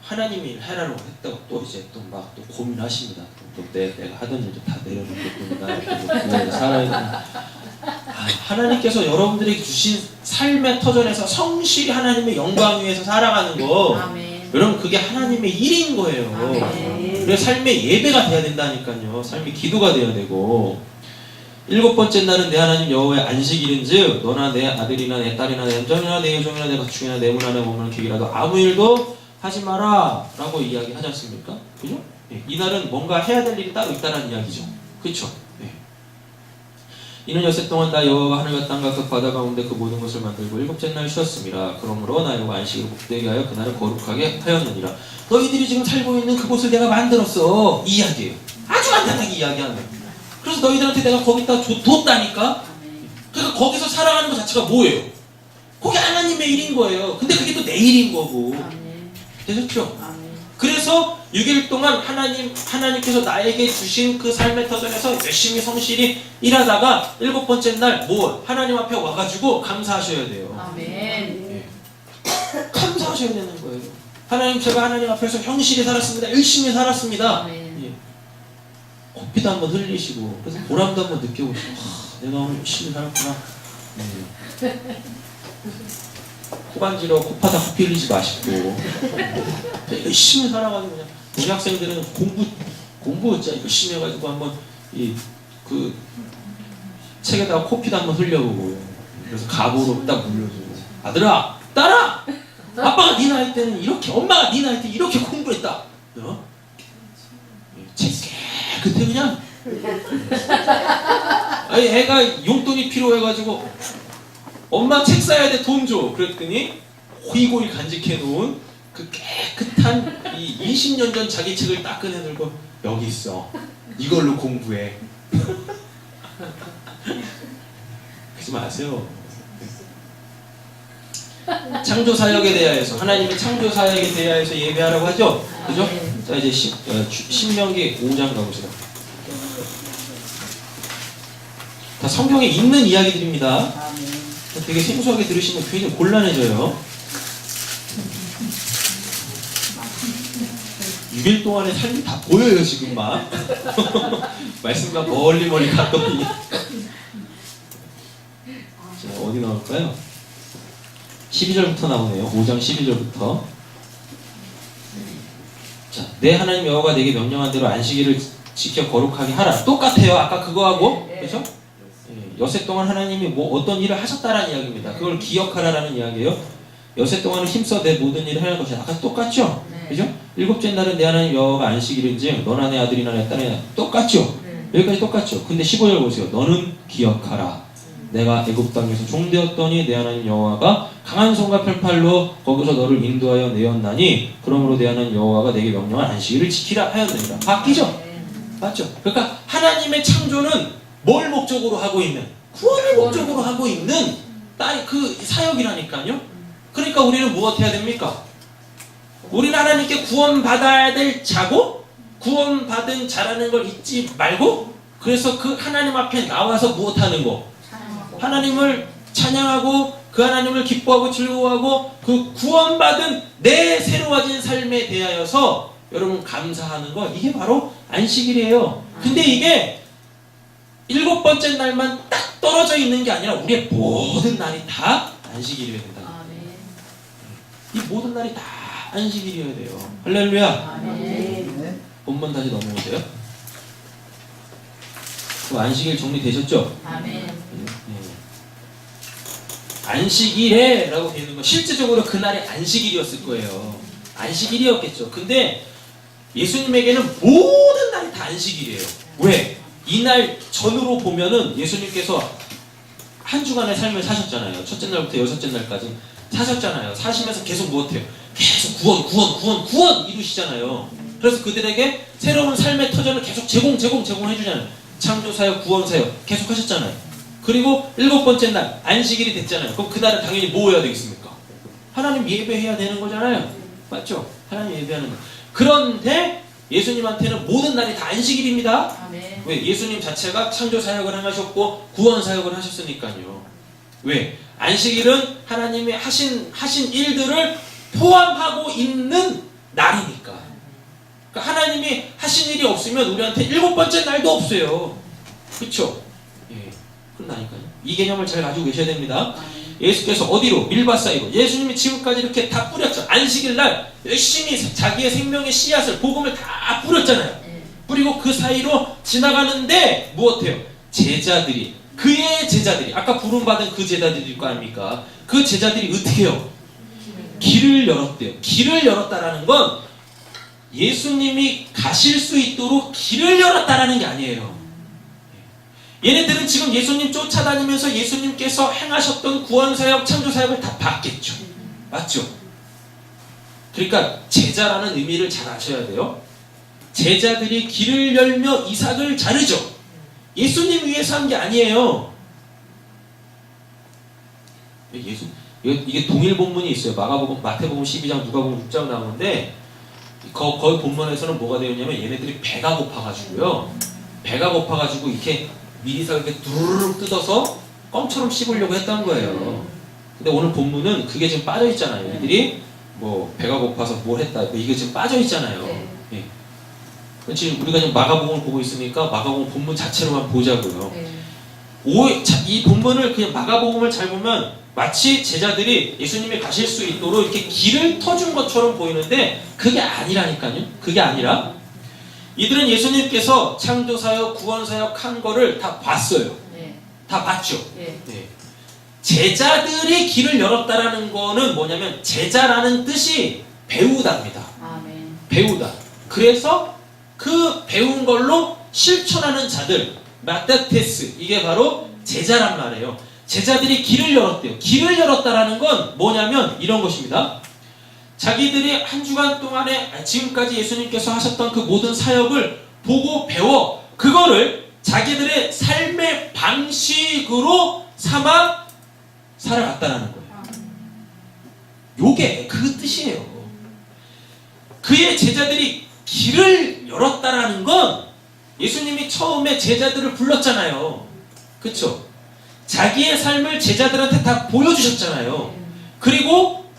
하나님 일 해라라고 했다고 또 이제 또 막 또 고민하십니다. 또 내가 하던 일도 다 내려놓고 나 살아야 되나. 하나님께서 여러분들에게 주신 삶의 터전에서 성실히 하나님의 영광 위에서 살아가는 거, 아멘. 여러분 그게 하나님의 일인 거예요. 아멘. 그래서 삶의 예배가 돼야 된다니까요. 삶의 기도가 돼야 되고. 7번째 날은 내 하나님 여호와의 안식일인즉 너나 내 아들이나 내 딸이나 내 남자나 내 여종이나 내 가축이나 내 문화나 몸을 기기라도 아무 일도 하지 마라 라고 이야기하지 않습니까? 그죠? 네. 이날은 뭔가 해야 될 일이 따로 있다는 이야기죠. 그렇죠? 네. 이는 엿새 동안 나 여호와가 하늘과 땅과 그 바다 가운데 그 모든 것을 만들고 7째 날 쉬었습니다. 그러므로 나 여호와 안식일을 복되게 하여 그날을 거룩하게 하였느니라. 너희들이 지금 살고 있는 그곳을 내가 만들었어, 이 이야기예요. 아주 간단하게 이야기하는 거예요. 그래서 너희들한테 내가 거기다 뒀다니까. 그러니까 거기서 살아가는 것 자체가 뭐예요? 그게 하나님의 일인 거예요. 근데 그게 또 내 일인 거고. 되셨죠? 그래서 6일 동안 하나님께서 나에게 주신 그 삶의 터전에서 열심히 성실히 일하다가 7번째 날 하나님 앞에 와가지고 감사하셔야 돼요. 아멘. 예. 감사하셔야 되는 거예요. 하나님, 제가 하나님 앞에서 형실히 살았습니다. 열심히 살았습니다. 아멘. 코피도 한번 흘리시고, 그래서 보람도 한번 느껴보시고, 내가 오늘 열심히 살았구나. 코간지러 코파다 코피 흘리지 마시고, 열심히 살아가지고 그냥 우리 학생들은 공부 진짜 열심히 해가지고 한번 그 책에다가 코피도 한번 흘려보고, 그래서 갑오로 딱 물려주고, 아들아, 딸아, 아빠가 네 나이 때는 이렇게, 엄마가 네 나이 때 이렇게 공부했다. 책 그때 그냥 애가 용돈이 필요해가지고 엄마 책 사야 돼, 돈 줘. 그랬더니 호이고이 간직해 놓은 그 깨끗한 20년 전 자기 책을 딱 꺼내들고, 여기 있어, 이걸로 공부해. 그러지 마세요. 창조 사역에 대하여서, 하나님의 창조 사역에 대하여서 예배하라고 하죠. 그죠? 자, 이제 신명기 5장 가보세요. 다 성경에 있는 이야기들입니다. 되게 생소하게 들으시면 괜히 곤란해져요. 6일 동안의 삶이 다 보여요, 지금 막. 말씀과 멀리 갔더니. 자, 어디 나올까요? 12절부터 나오네요. 5장 12절부터. 자, 내 하나님 여호와가 내게 명령한 대로 안식일을 지켜 거룩하게 하라. 똑같아요, 아까 그거하고. 그렇죠? 여세 동안 하나님이 뭐 어떤 일을 하셨다라는 이야기입니다. 그걸 기억하라라는 이야기예요. 여세 동안은 힘써 내 모든 일을 하는 것이 아까 똑같죠? 네. 그죠? 일곱째 날은 내 하나님 여호와가 안식일인지 너나 내 아들이나 내 딸이나 똑같죠? 여기까지 똑같죠? 근데 15절 보세요. 너는 기억하라. 내가 애굽 땅에서 종되었더니 내 하나님 여호와가 강한 손과 펼팔로 거기서 너를 인도하여 내었나니 그러므로 내 하나님 여호와가 내게 명령한 안식일을 지키라 하였느니라. 바뀌죠? 맞죠? 그러니까 하나님의 창조는 뭘 목적으로 하고 있는? 구원을 목적으로 하고 있는 그 사역이라니까요. 그러니까 우리는 무엇해야 됩니까? 우리는 하나님께 구원받아야 될 자고 구원받은 자라는 걸 잊지 말고 그래서 그 하나님 앞에 나와서 무엇하는 거? 하나님을 찬양하고 그 하나님을 기뻐하고 즐거워하고 그 구원받은 내 새로워진 삶에 대하여서 여러분 감사하는 거 이게 바로 안식일이에요. 근데 이게 7번째 날만 딱 떨어져 있는 게 아니라 우리의 모든 날이 다 안식일이어야 된다. 이 모든 날이 다 안식일이어야 돼요. 할렐루야. 본문 다시 넘어오세요. 그 안식일 정리되셨죠? 안식일에 라고 되어 있는 건 실제적으로 그날이 안식일이었을 거예요. 안식일이었겠죠. 근데 예수님에게는 모든 날이 다 안식일이에요. 왜? 이날 전으로 보면은 예수님께서 한 주간의 삶을 사셨잖아요. 첫째 날부터 여섯째 날까지 사셨잖아요. 사시면서 계속 무엇해요? 계속 구원 이루시잖아요. 그래서 그들에게 새로운 삶의 터전을 계속 제공해주잖아요. 창조사역, 구원사역 계속 하셨잖아요. 그리고 7번째 날 안식일이 됐잖아요. 그럼 그날은 당연히 뭐 해야 되겠습니까? 하나님 예배해야 되는 거잖아요. 맞죠? 하나님 예배하는 거. 그런데 예수님한테는 모든 날이 다 안식일입니다. 왜? 예수님 자체가 창조사역을 하셨고 구원사역을 하셨으니까요. 왜? 안식일은 하나님이 하신 일들을 포함하고 있는 날이니까. 그러니까 하나님이 하신 일이 없으면 우리한테 7번째 날도 없어요. 그렇죠? 예, 그런다니까요. 이 개념을 잘 가지고 계셔야 됩니다. 예수께서 어디로? 밀밭사이로. 예수님이 지금까지 이렇게 다 뿌렸죠. 안식일 날 열심히 자기의 생명의 씨앗을 복음을 다 뿌렸잖아요. 뿌리고 그 사이로 지나가는데 무엇해요? 제자들이 그의 제자들이 아까 부름받은 그 제자들일 거 아닙니까? 그 제자들이 어떻게 해요? 길을 열었대요. 길을 열었다라는 건 예수님이 가실 수 있도록 길을 열었다라는 게 아니에요. 얘네들은 지금 예수님 쫓아다니면서 예수님께서 행하셨던 구원사역, 창조사역을 다 봤겠죠. 맞죠? 그러니까 제자라는 의미를 잘 아셔야 돼요. 제자들이 길을 열며 이삭을 자르죠. 예수님 위해서 한 게 아니에요. 이게 동일 본문이 있어요. 마가복음, 마태복음 12장, 누가복음 6장 나오는데 거기 본문에서는 뭐가 되었냐면 얘네들이 배가 고파가지고요. 배가 고파가지고 이렇게 미리삭을 이렇게 두루룩 뜯어서 껌처럼 씹으려고 했던 거예요. 근데 오늘 본문은 그게 지금 빠져 있잖아요. 이들이 뭐 배가 고파서 뭘 했다. 이게 지금 빠져 있잖아요. 예. 지금 우리가 지금 마가복음을 보고 있으니까 마가복음 본문 자체로만 보자고요. 이 본문을 그냥 마가복음을 잘 보면 마치 제자들이 예수님이 가실 수 있도록 이렇게 길을 터준 것처럼 보이는데 그게 아니라니까요. 그게 아니라 이들은 예수님께서 창조사역, 구원사역 한 거를 다 봤어요. 다 봤죠. 제자들이 길을 열었다라는 거는 뭐냐면 제자라는 뜻이 배우다입니다. 배우다. 그래서 그 배운 걸로 실천하는 자들, 마타테스, 이게 바로 제자란 말이에요. 제자들이 길을 열었대요. 길을 열었다라는 건 뭐냐면 이런 것입니다. 자기들이 한 주간 동안에 지금까지 예수님께서 하셨던 그 모든 사역을 보고 배워 그거를 자기들의 삶의 방식으로 삼아 살아갔다라는 거예요. 요게 그 뜻이에요. 그의 제자들이 길을 열었다라는 건 예수님이 처음에 제자들을 불렀잖아요. 그쵸? 자기의 삶을 제자들한테 다 보여주셨잖아요. 그리고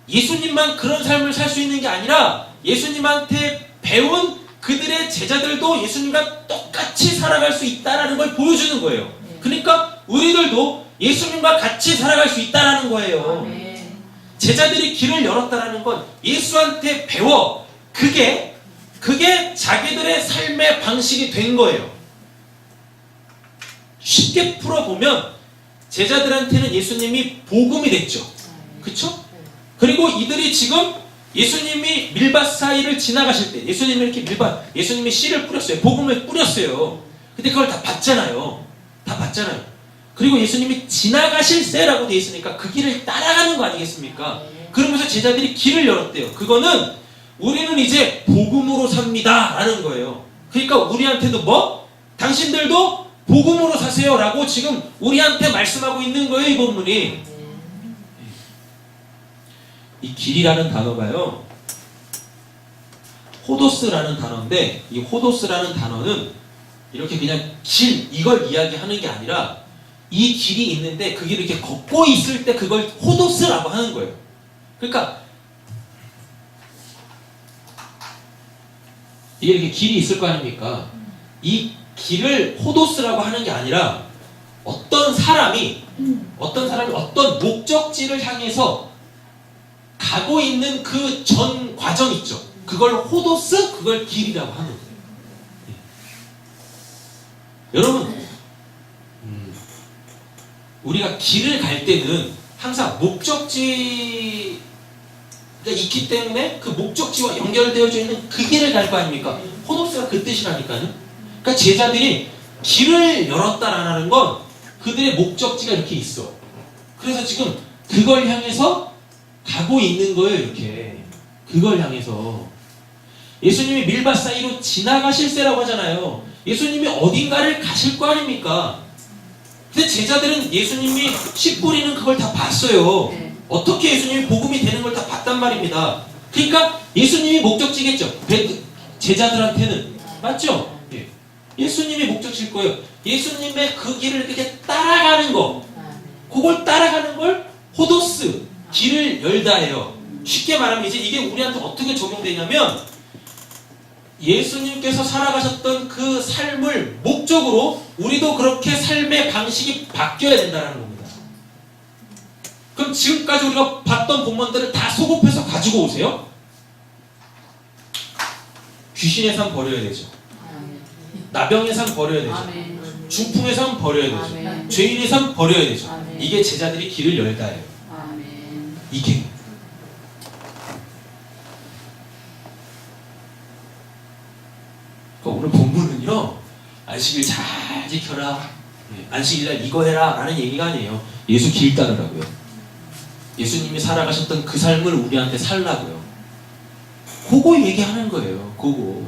예수님만 그런 삶을 살 수 있는 게 아니라 예수님한테 배운 그들의 제자들도 예수님과 똑같이 살아갈 수 있다는 걸 보여주는 거예요. 그러니까 우리들도 예수님과 같이 살아갈 수 있다는 거예요. 제자들이 길을 열었다는 건 예수한테 배워 그게 자기들의 삶의 방식이 된 거예요. 쉽게 풀어보면 제자들한테는 예수님이 복음이 됐죠. 그쵸? 그리고 이들이 지금 예수님이 밀밭 사이를 지나가실 때 예수님이 이렇게 예수님이 씨를 뿌렸어요. 복음을 뿌렸어요. 근데 그걸 다 봤잖아요. 다 봤잖아요. 그리고 예수님이 지나가실세라고 되어 있으니까 그 길을 따라가는 거 아니겠습니까? 그러면서 제자들이 길을 열었대요. 그거는 우리는 이제 복음으로 삽니다 라는 거예요. 그러니까 우리한테도 뭐? 당신들도 복음으로 사세요 라고 지금 우리한테 말씀하고 있는 거예요. 이 본문이. 이 길이라는 단어가요, 호도스라는 단어인데, 이 호도스라는 단어는 이렇게 그냥 길, 이걸 이야기하는 게 아니라 이 길이 있는데 그 길을 이렇게 걷고 있을 때 그걸 호도스라고 하는 거예요. 그러니까 이게 이렇게 길이 있을 거 아닙니까? 이 길을 호도스라고 하는 게 아니라 어떤 사람이 어떤 목적지를 향해서 가고 있는 그 전 과정 있죠. 그걸 호도스, 그걸 길이라고 하는 거예요. 여러분, 우리가 길을 갈 때는 항상 목적지가 있기 때문에 그 목적지와 연결되어져 있는 그 길을 갈 거 아닙니까? 호도스가 그 뜻이라니까요. 그러니까 제자들이 길을 열었다라는 건 그들의 목적지가 이렇게 있어. 그래서 지금 그걸 향해서 가고 있는 거예요. 이렇게 그걸 향해서 예수님이 밀밭 사이로 지나가실세라고 하잖아요. 예수님이 어딘가를 가실 거 아닙니까? 근데 제자들은 예수님이 씨 뿌리는 그걸 다 봤어요. 어떻게 예수님이 복음이 되는 걸 다 봤단 말입니다. 그러니까 예수님이 목적지겠죠. 제자들한테는. 맞죠? 예. 예수님이 목적지일 거예요. 예수님의 그 길을 이렇게 따라가는 거, 그걸 따라가는 걸 호도스, 길을 열다예요. 쉽게 말하면 이제 이게 우리한테 어떻게 적용되냐면, 예수님께서 살아가셨던 그 삶을 목적으로 우리도 그렇게 삶의 방식이 바뀌어야 된다는 겁니다. 그럼 지금까지 우리가 봤던 본문들을 다 소급해서 가지고 오세요. 귀신의 삶 버려야 되죠. 나병의 삶 버려야 되죠. 중풍의 삶 버려야 되죠. 죄인의 삶 버려야 되죠. 이게 제자들이 길을 열다예요. 이게 오늘 본문은요, 안식일 잘 지켜라, 안식일날 이거 해라 라는 얘기가 아니에요. 예수 길 따르라고요. 예수님이 살아가셨던 그 삶을 우리한테 살라고요. 그거 얘기하는 거예요. 그거.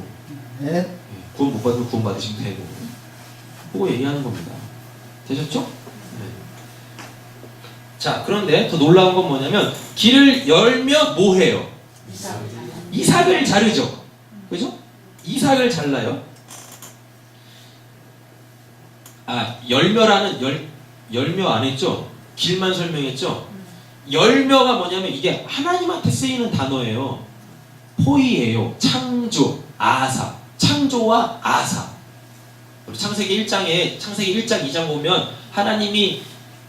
네. 구원 못 받으면 구원 받으시면 되고, 그거 얘기하는 겁니다. 되셨죠? 네. 자, 그런데 더 놀라운 건 뭐냐면, 길을 열며 뭐 해요? 이삭을 자르죠. 그죠? 이삭을 잘라요. 열며라는 열며 안 했죠? 길만 설명했죠? 열며가 뭐냐면 이게 하나님한테 쓰이는 단어예요. 포이예요. 창조, 아사. 창조와 아사. 우리 창세기 1장 2장 보면 하나님이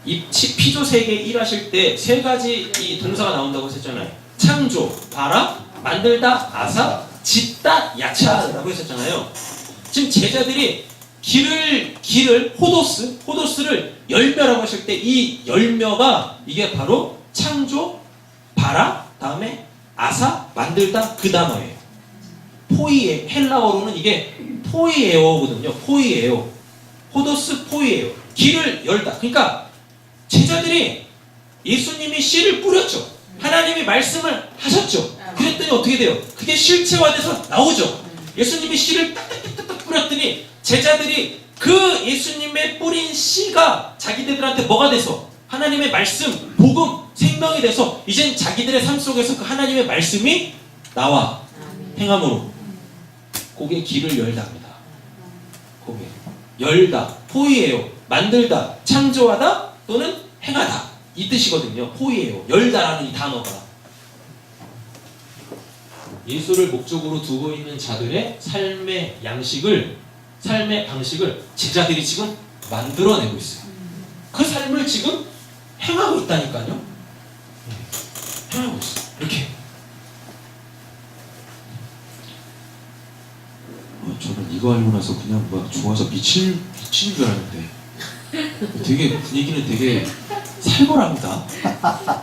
이 피조 세계에 일하실 때 세 가지 이 동사가 나온다고 했잖아요. 창조, 봐라, 만들다, 아사, 짓다, 야차라고 했었잖아요. 지금 제자들이 길을 호도스를 열며라고 하실 때 이 열며가 이게 바로 창조, 봐라, 다음에 아사, 만들다 그 단어예요. 포이에 헬라어로는 이게 포이에오거든요. 포이에오. 호도스 포이에오. 길을 열다. 그러니까 제자들이 예수님이 씨를 뿌렸죠. 하나님이 말씀을 하셨죠. 그랬더니 어떻게 돼요? 그게 실체화돼서 나오죠. 예수님이 씨를 딱딱딱딱 뿌렸더니 제자들이 그 예수님의 뿌린 씨가 자기들한테 뭐가 돼서 하나님의 말씀, 복음, 생명이 돼서 이젠 자기들의 삶 속에서 그 하나님의 말씀이 나와 행함으로 그게 길을 열다입니다. 그게 열다, 포이에요. 만들다, 창조하다 또는 행하다 이 뜻이거든요. 포이에요. 열다라는 이 단어가 예수를 목적으로 두고 있는 자들의 삶의 방식을 제자들이 지금 만들어내고 있어요. 그 삶을 지금 행하고 있다니까요. 행하고 있어요. 이렇게. 저는 이거 알고 나서 그냥 막 좋아서 미칠 줄 알았는데 되게 분위기는 되게 살벌합니다.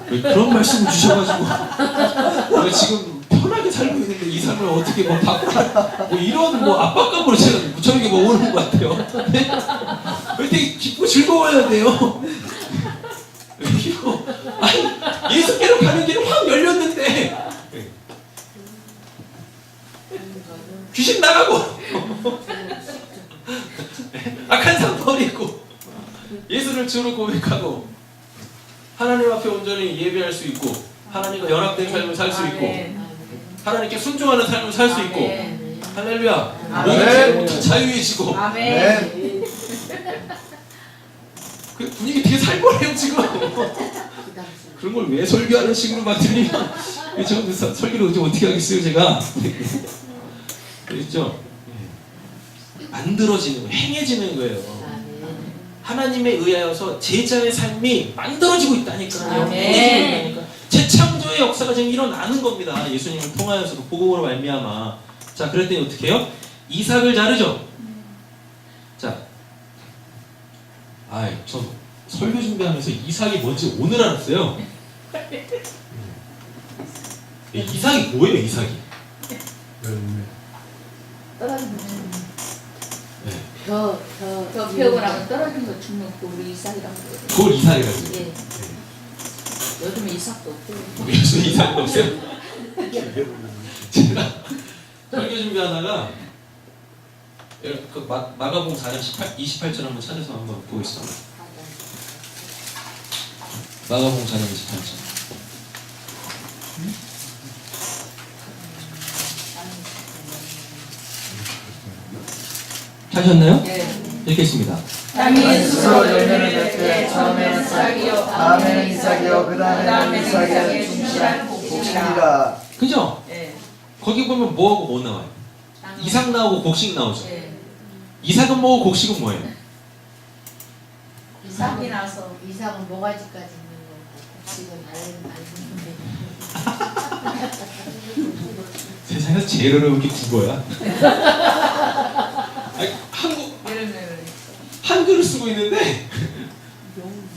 왜 그런 말씀을 주셔가지고 내가 지금 편하게 살고 있는데 이 삶을 어떻게 뭐 바꾸라 뭐 이런 뭐 압박감으로 제가 저에게 뭐 오는 것 같아요. 네? 왜 되게 기쁘고 즐거워야 돼요? 아니 예수께로 가는 길은 확 열렸는데 귀신 나가고 악한 삶 버리고 예수를 주로 고백하고 하나님 앞에 온전히 예배할 수 있고 하나님과 연합된 삶을 살 수 있고 하나님께 순종하는 삶을 살 수 있고 할렐루야 모든 자유해지고 아멘. 그 분위기 되게 살벌해요 지금. 그런 걸 왜 설교하는 식으로 막 들리면 저 설교를 어떻게 하겠어요 제가. 그랬죠? 만들어지는 거예요. 행해지는 거예요. 하나님에 의하여서 제자의 삶이 만들어지고 있다니까요. 행해지고 있다니까. 재창조의 역사가 지금 일어나는 겁니다. 예수님을 통하여서도 복음으로 말미암아. 자, 그랬더니 어떻게 해요? 이삭을 자르죠. 자, 저 설교 준비하면서 이삭이 뭔지 오늘 알았어요. 이삭이 뭐예요, 이삭이? 떨어지는 네. 저 벽을 하고 떨어진 거 죽는 거 우리 이삭이라고 그래요. 그걸 이삭이라고 해요. 예. 요즘에 이삭도 없고. 요즘 이삭이 없어요? 제가 설교 준비하다가 그 마가복음 4장 28절 한번 찾아서 한번 보겠습니다. 마가복음 4장 28절. 하셨나요? 예. 읽겠습니다. 땅이 스스로 열매를 맺되 처음에는 싹이요 다음에는 이삭이요 그 다음에는 이삭의 충실한 곡식이라. 그죠? 예. 거기 보면 뭐하고 뭐 나와요? 이삭 나오고 곡식 나오죠. 예. 이삭은 뭐고 곡식은 뭐예요? 이삭이 나서 이삭은 모가지까지 있는 거, 곡식은 알고 세상에서 제일 어려운 게 국어야. 아니, 한글을 쓰고 있는데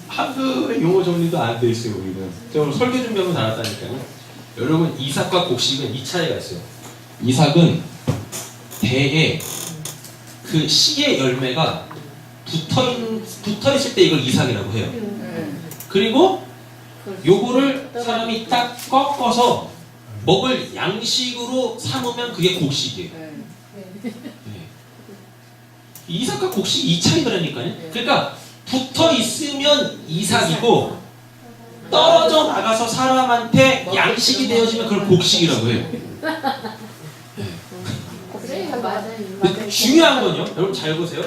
한글의 용어 정리도 안 돼 있어요. 우리는. 제가 오늘 설교 준비하면 나왔다니까요. 여러분 이삭과 곡식은 이 차이가 있어요. 이삭은 대에 그 씨의 열매가 붙어 있을 때 이걸 이삭이라고 해요. 그리고 요거를 사람이 딱 꺾어서 먹을 양식으로 삼으면 그게 곡식이에요. 네. 이삭과 곡식이 이 차이더라니까요. 그러니까 붙어 있으면 이삭이고 떨어져 나가서 사람한테 양식이 되어지면 그걸 곡식이라고 해요. 그래요, 맞아요. 근데 중요한 건요, 여러분 잘 보세요.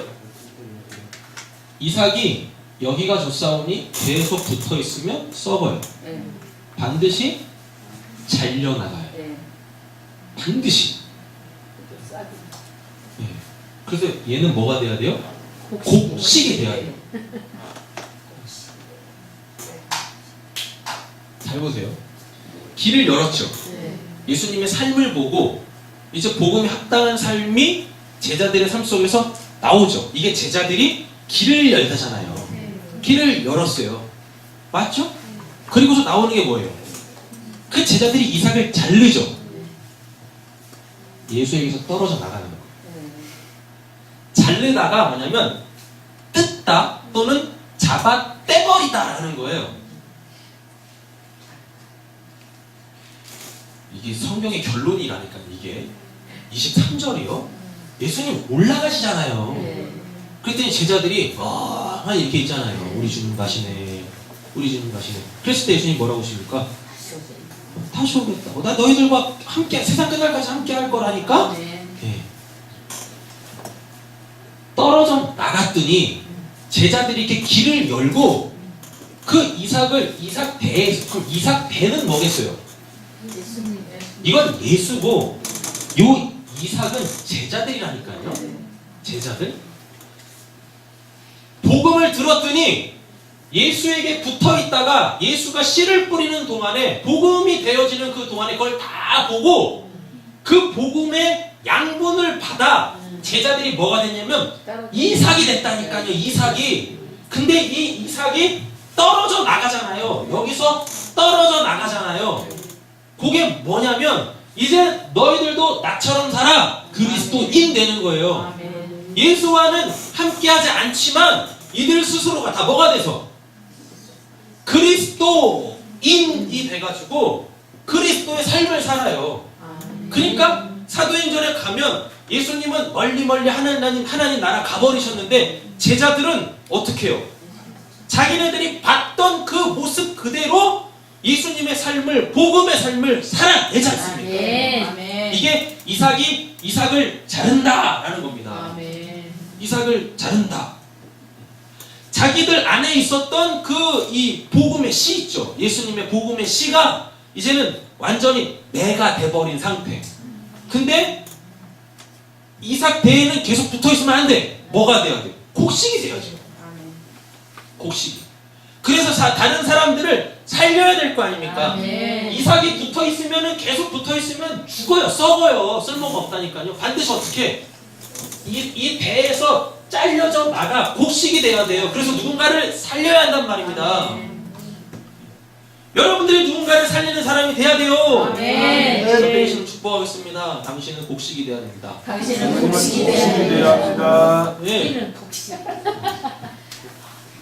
이삭이 여기가 줬사오니 계속 붙어 있으면 썩어요. 반드시 잘려나가요. 반드시. 그래서 얘는 뭐가 돼야 돼요? 곡식이 돼야 돼요. 잘 보세요. 길을 열었죠. 예수님의 삶을 보고 이제 복음에 합당한 삶이 제자들의 삶 속에서 나오죠. 이게 제자들이 길을 열다잖아요. 길을 열었어요. 맞죠? 그리고서 나오는 게 뭐예요? 그 제자들이 이삭을 자르죠. 예수에게서 떨어져 나가는 거예요. 자르다가 뭐냐면 뜯다 또는 잡아 떼버리다라는 거예요. 이게 성경의 결론이라니까요. 이게 23절이요. 예수님 올라가시잖아요. 그랬더니 제자들이 막 이렇게 있잖아요. 우리 주님 가시네. 우리 주님 가시네. 그랬을 때 예수님 뭐라고 하십니까? 다시 오겠다고. 나 너희들과 함께 세상 끝날까지 함께 할 거라니까. 네. 떨어져 나갔더니 제자들이 이렇게 길을 열고 그 이삭을 이삭 배는 뭐겠어요? 이건 예수고 요 이삭은 제자들이라니까요. 제자들. 복음을 들었더니 예수에게 붙어 있다가 예수가 씨를 뿌리는 동안에 복음이 되어지는 그 동안에 그걸 다 보고 그 복음의 양분을 받아 제자들이 뭐가 됐냐면 이삭이 됐다니까요. 이삭이. 근데 이 이삭이 떨어져 나가잖아요. 여기서 떨어져 나가잖아요. 그게 뭐냐면 이제 너희들도 나처럼 살아. 그리스도인 되는 거예요. 아멘. 예수와는 함께하지 않지만 이들 스스로가 다 뭐가 돼서 그리스도인이 돼가지고 그리스도의 삶을 살아요. 그러니까 사도행전에 가면 예수님은 멀리 하나님 나라 가버리셨는데 제자들은 어떻게 해요? 자기네들이 봤던 그 모습 그대로 예수님의 삶을, 복음의 삶을 살아내지 않습니까? 아멘. 이게 이삭을 자른다라는 겁니다. 아멘. 이삭을 자른다. 자기들 안에 있었던 그 이 복음의 씨 있죠. 예수님의 복음의 씨가 이제는 완전히 매가 돼버린 상태. 근데 이삭 배에는 계속 붙어있으면 안 돼. 뭐가 돼야 돼? 곡식이 돼야죠. 아멘. 곡식이. 그래서 다른 사람들을 살려야 될 거 아닙니까? 아멘. 이삭이 붙어있으면 계속 붙어있으면 죽어요. 썩어요. 쓸모가 없다니까요. 반드시 어떻게 이 배에서 잘려져 나가 곡식이 돼야 돼요. 그래서 누군가를 살려야 한단 말입니다. 아멘. 여러분들이 누군가를 살리는 사람이 돼야 돼요. 아멘. 선배이시는 축복하겠습니다. 당신은 곡식이 돼야 됩니다. 당신은 복식이 복식이 되어야 되어야 합니다. 네. 우리는 복식.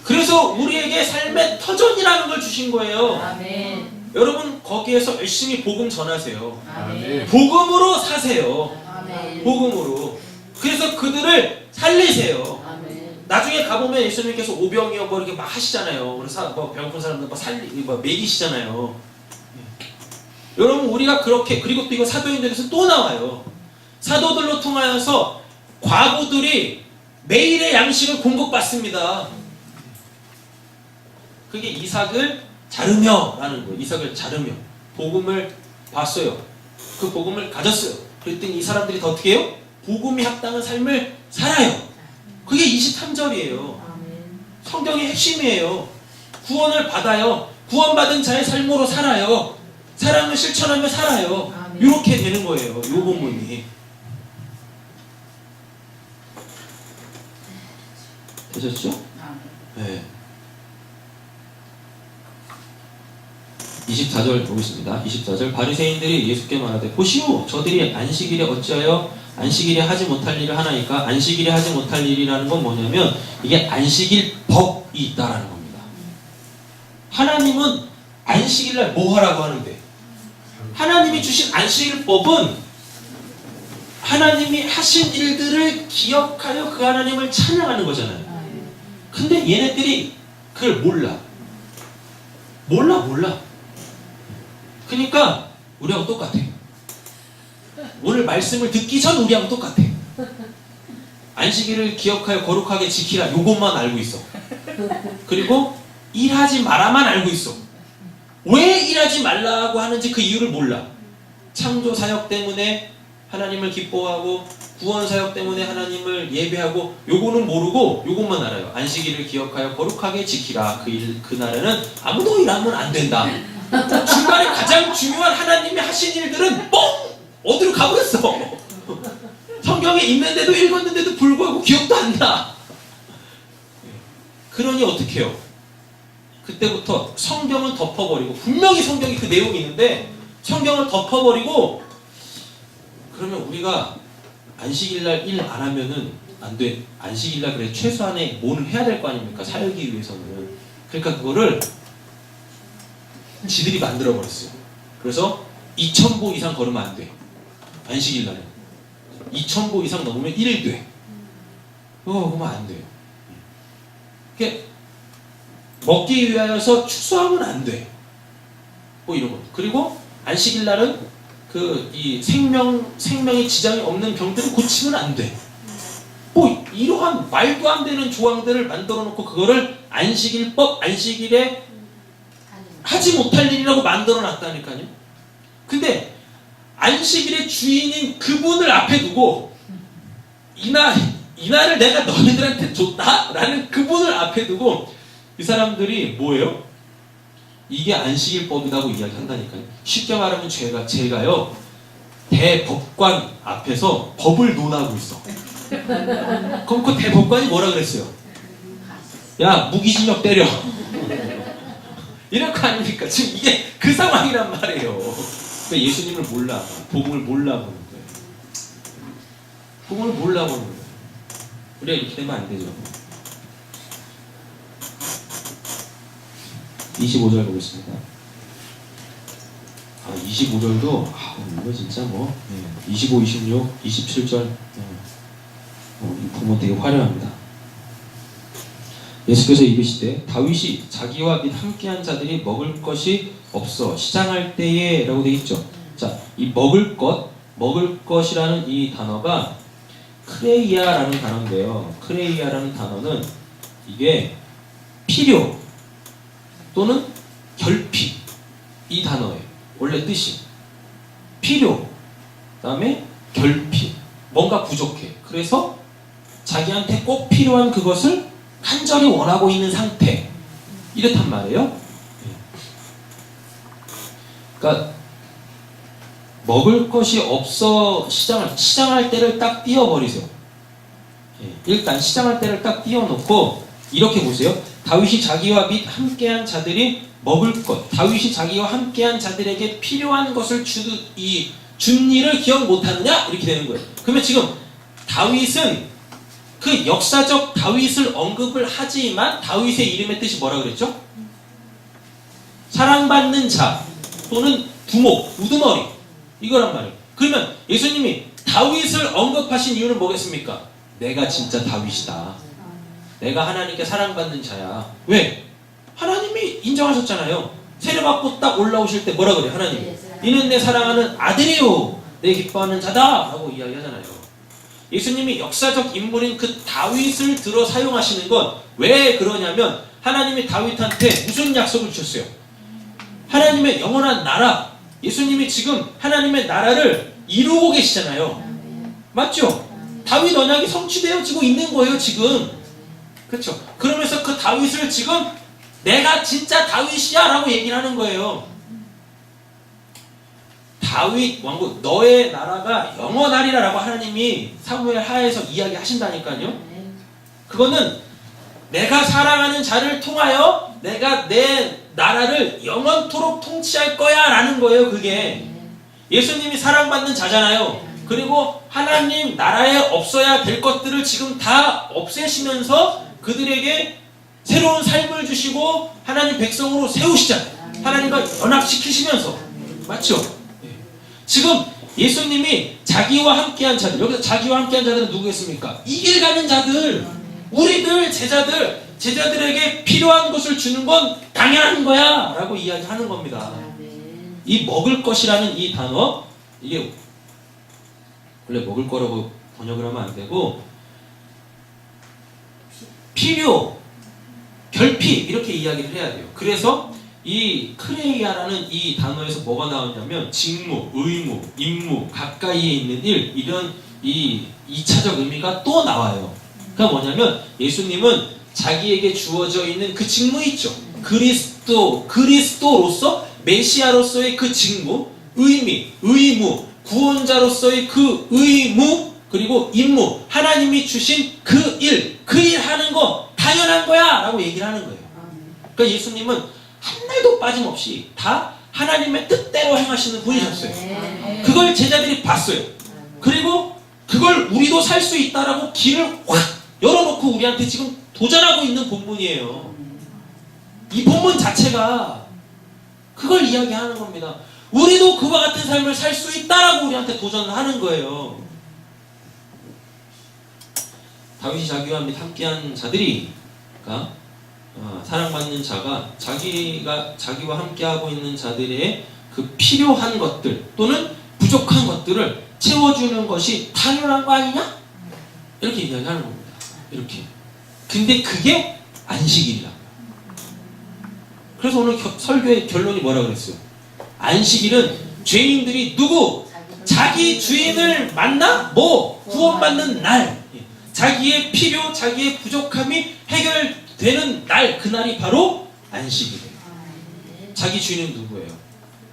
그래서 우리에게 삶의 터전이라는 걸 주신 거예요. 아멘. 여러분 거기에서 열심히 복음 전하세요. 아멘. 복음으로 사세요. 아멘. 복음으로. 그래서 그들을 살리세요. 아멘. 나중에 가보면 예수님께서 오병이어 뭐 이렇게 막 하시잖아요. 그래서 뭐 배고픈 사람들 뭐 먹이시잖아요. 여러분 우리가 그렇게, 그리고 또 이거 사도행전에서 또 나와요. 사도들로 통하여서 과부들이 매일의 양식을 공급받습니다. 그게 이삭을 자르며라는 거예요. 이삭을 자르며 복음을 봤어요. 그 복음을 가졌어요. 그랬더니 이 사람들이 더 어떻게 해요? 복음이 합당한 삶을 살아요. 그게 23절이에요. 아멘. 성경의 핵심이에요. 구원을 받아요. 구원받은 자의 삶으로 살아요. 사랑을 실천하며 살아요. 아멘. 이렇게 되는 거예요. 요 본문이. 되셨죠? 아멘. 네. 24절 보겠습니다. 24절 바리새인들이 예수께 말하되 보시오 저들이 안식일에 어찌하여 안식일에 하지 못할 일을 하나이까. 안식일에 하지 못할 일이라는 건 뭐냐면 이게 안식일 법이 있다라는 겁니다. 하나님은 안식일날 뭐 하라고 하는데 하나님이 주신 안식일 법은 하나님이 하신 일들을 기억하여 그 하나님을 찬양하는 거잖아요. 근데 얘네들이 그걸 몰라. 그러니까 우리하고 똑같아. 오늘 말씀을 듣기 전 우리하고 똑같아. 안식일을 기억하여 거룩하게 지키라 요것만 알고 있어. 그리고 일하지 마라만 알고 있어. 왜 일하지 말라고 하는지 그 이유를 몰라. 창조 사역 때문에 하나님을 기뻐하고 구원 사역 때문에 하나님을 예배하고 요거는 모르고 요것만 알아요. 안식일을 기억하여 거룩하게 지키라. 그 날에는 아무도 일하면 안 된다. 중간에 가장 중요한 하나님이 하신 일들은 뻥! 어디로 가버렸어. 성경에 있는데도 읽었는데도 불구하고 기억도 안 나. 그러니 어떻게 해요? 그때부터 성경을 덮어버리고, 분명히 성경에 그 내용이 있는데 성경을 덮어버리고, 그러면 우리가 안식일날 일 안 하면은 안 돼. 안식일날 그래 최소한의 뭐는 해야 될 거 아닙니까? 살기 위해서는. 그러니까 그거를 지들이 만들어버렸어요. 그래서 2000보 이상 걸으면 안 돼. 안식일날에 2000보 이상 넘으면 1일 돼. 그거 그러면 안 돼요. 이게 먹기 위하여서 축소하면 안 돼. 뭐 이런 거. 그리고 안식일날은 이 생명에 지장이 없는 병들을 고치면 안 돼. 뭐 이러한 말도 안 되는 조항들을 만들어 놓고 그거를 안식일법, 안식일에 하지 못할 일이라고 만들어 놨다니까요. 근데 안식일의 주인인 그분을 앞에 두고 이날을 내가 너희들한테 줬다라는 그분을 앞에 두고 이 사람들이 뭐예요? 이게 안식일법이라고 이야기한다니까요. 쉽게 말하면 제가요 대법관 앞에서 법을 논하고 있어. 그럼 그 대법관이 뭐라 그랬어요? 야 무기징역 때려. 이럴 거 아닙니까? 지금 이게 그 상황이란 말이에요. 그러니까 예수님을 몰라, 복음을 몰라보는 거예요. 복음을 몰라보는 거예요. 우리가 이렇게 되면 안 되죠. 25절 보겠습니다. 25절도 이거 진짜 뭐 25, 26, 27절 이 부분 되게 화려합니다. 예수께서 이르시되 다윗이 자기와 및 함께한 자들이 먹을 것이 없어 시장할 때에 라고 되어 있죠. 자, 이 먹을 것이라는 이 단어가 크레이아라는 단어인데요. 크레이아라는 단어는 이게 필요 또는 결핍 이 단어예요. 원래 뜻이 필요, 그 다음에 결핍, 뭔가 부족해. 그래서 자기한테 꼭 필요한 그것을 간절히 원하고 있는 상태, 이렇단 말이에요. 그러니까 먹을 것이 없어 시장할 때를 딱 띄워버리세요. 일단 시장할 때를 딱 띄워놓고 이렇게 보세요. 다윗이 자기와 및 함께한 자들이 먹을 것, 다윗이 자기와 함께한 자들에게 필요한 것을 준 일을 기억 못하느냐? 이렇게 되는 거예요. 그러면 지금 다윗은 그 역사적 다윗을 언급을 하지만 다윗의 이름의 뜻이 뭐라 그랬죠? 사랑받는 자 또는 부모, 우두머리 이거란 말이에요. 그러면 예수님이 다윗을 언급하신 이유는 뭐겠습니까? 내가 진짜 다윗이다. 내가 하나님께 사랑받는 자야. 왜? 하나님이 인정하셨잖아요. 세례받고 딱 올라오실 때 뭐라 그래요? 하나님이 이는 내 사랑하는 아들이요 내 기뻐하는 자다 라고 이야기하잖아요. 예수님이 역사적 인물인 그 다윗을 들어 사용하시는 건 왜 그러냐면 하나님이 다윗한테 무슨 약속을 주셨어요? 하나님의 영원한 나라. 예수님이 지금 하나님의 나라를 이루고 계시잖아요. 맞죠? 다윗 언약이 성취되어지고 있는 거예요 지금. 그렇죠? 그러면서 그 다윗을 지금 내가 진짜 다윗이야 라고 얘기를 하는 거예요. 다윗 왕국 너의 나라가 영원하리라 라고 하나님이 사무엘 하에서 이야기하신다니까요. 그거는 내가 사랑하는 자를 통하여 내가 내 나라를 영원토록 통치할 거야 라는 거예요. 그게 예수님이 사랑받는 자잖아요. 그리고 하나님 나라에 없어야 될 것들을 지금 다 없애시면서 그들에게 새로운 삶을 주시고 하나님 백성으로 세우시잖아요. 하나님과 연합시키시면서. 맞죠? 지금 예수님이 자기와 함께한 자들, 여기서 자기와 함께한 자들은 누구겠습니까? 이 길 가는 자들, 우리들 제자들에게 필요한 것을 주는 건 당연한 거야 라고 이야기하는 겁니다. 이 먹을 것이라는 이 단어, 이게 원래 먹을 거라고 번역을 하면 안 되고 필요, 결핍 이렇게 이야기를 해야 돼요. 그래서 이 크레이아라는 이 단어에서 뭐가 나오냐면 직무, 의무, 임무, 가까이에 있는 일 이런 이 2차적 의미가 또 나와요. 그러니까 뭐냐면 예수님은 자기에게 주어져 있는 그 직무 있죠. 그리스도로서 메시아로서의 그 직무, 의미, 의무, 구원자로서의 그 의무 그리고 임무, 하나님이 주신 그 일 하는 거 당연한 거야 라고 얘기를 하는 거예요. 그러니까 예수님은 한 날도 빠짐없이 다 하나님의 뜻대로 행하시는 분이셨어요. 그걸 제자들이 봤어요. 그리고 그걸 우리도 살 수 있다라고 길을 확 열어놓고 우리한테 지금 도전하고 있는 본문이에요. 이 본문 자체가 그걸 이야기하는 겁니다. 우리도 그와 같은 삶을 살 수 있다라고 우리한테 도전을 하는 거예요. 다윗이 자기와 함께한 자들이, 그러니까 사랑받는 자가 자기와 함께하고 있는 자들의 그 필요한 것들 또는 부족한 것들을 채워주는 것이 당연한 거 아니냐? 이렇게 이야기하는 겁니다. 이렇게. 근데 그게 안식일이라고요. 그래서 오늘 설교의 결론이 뭐라 그랬어요? 안식일은 죄인들이 누구? 자기 주인을 만나? 구원받는 날. 자기의 필요, 자기의 부족함이 해결되는 날, 그날이 바로 안식일이에요. 자기 주인은 누구예요?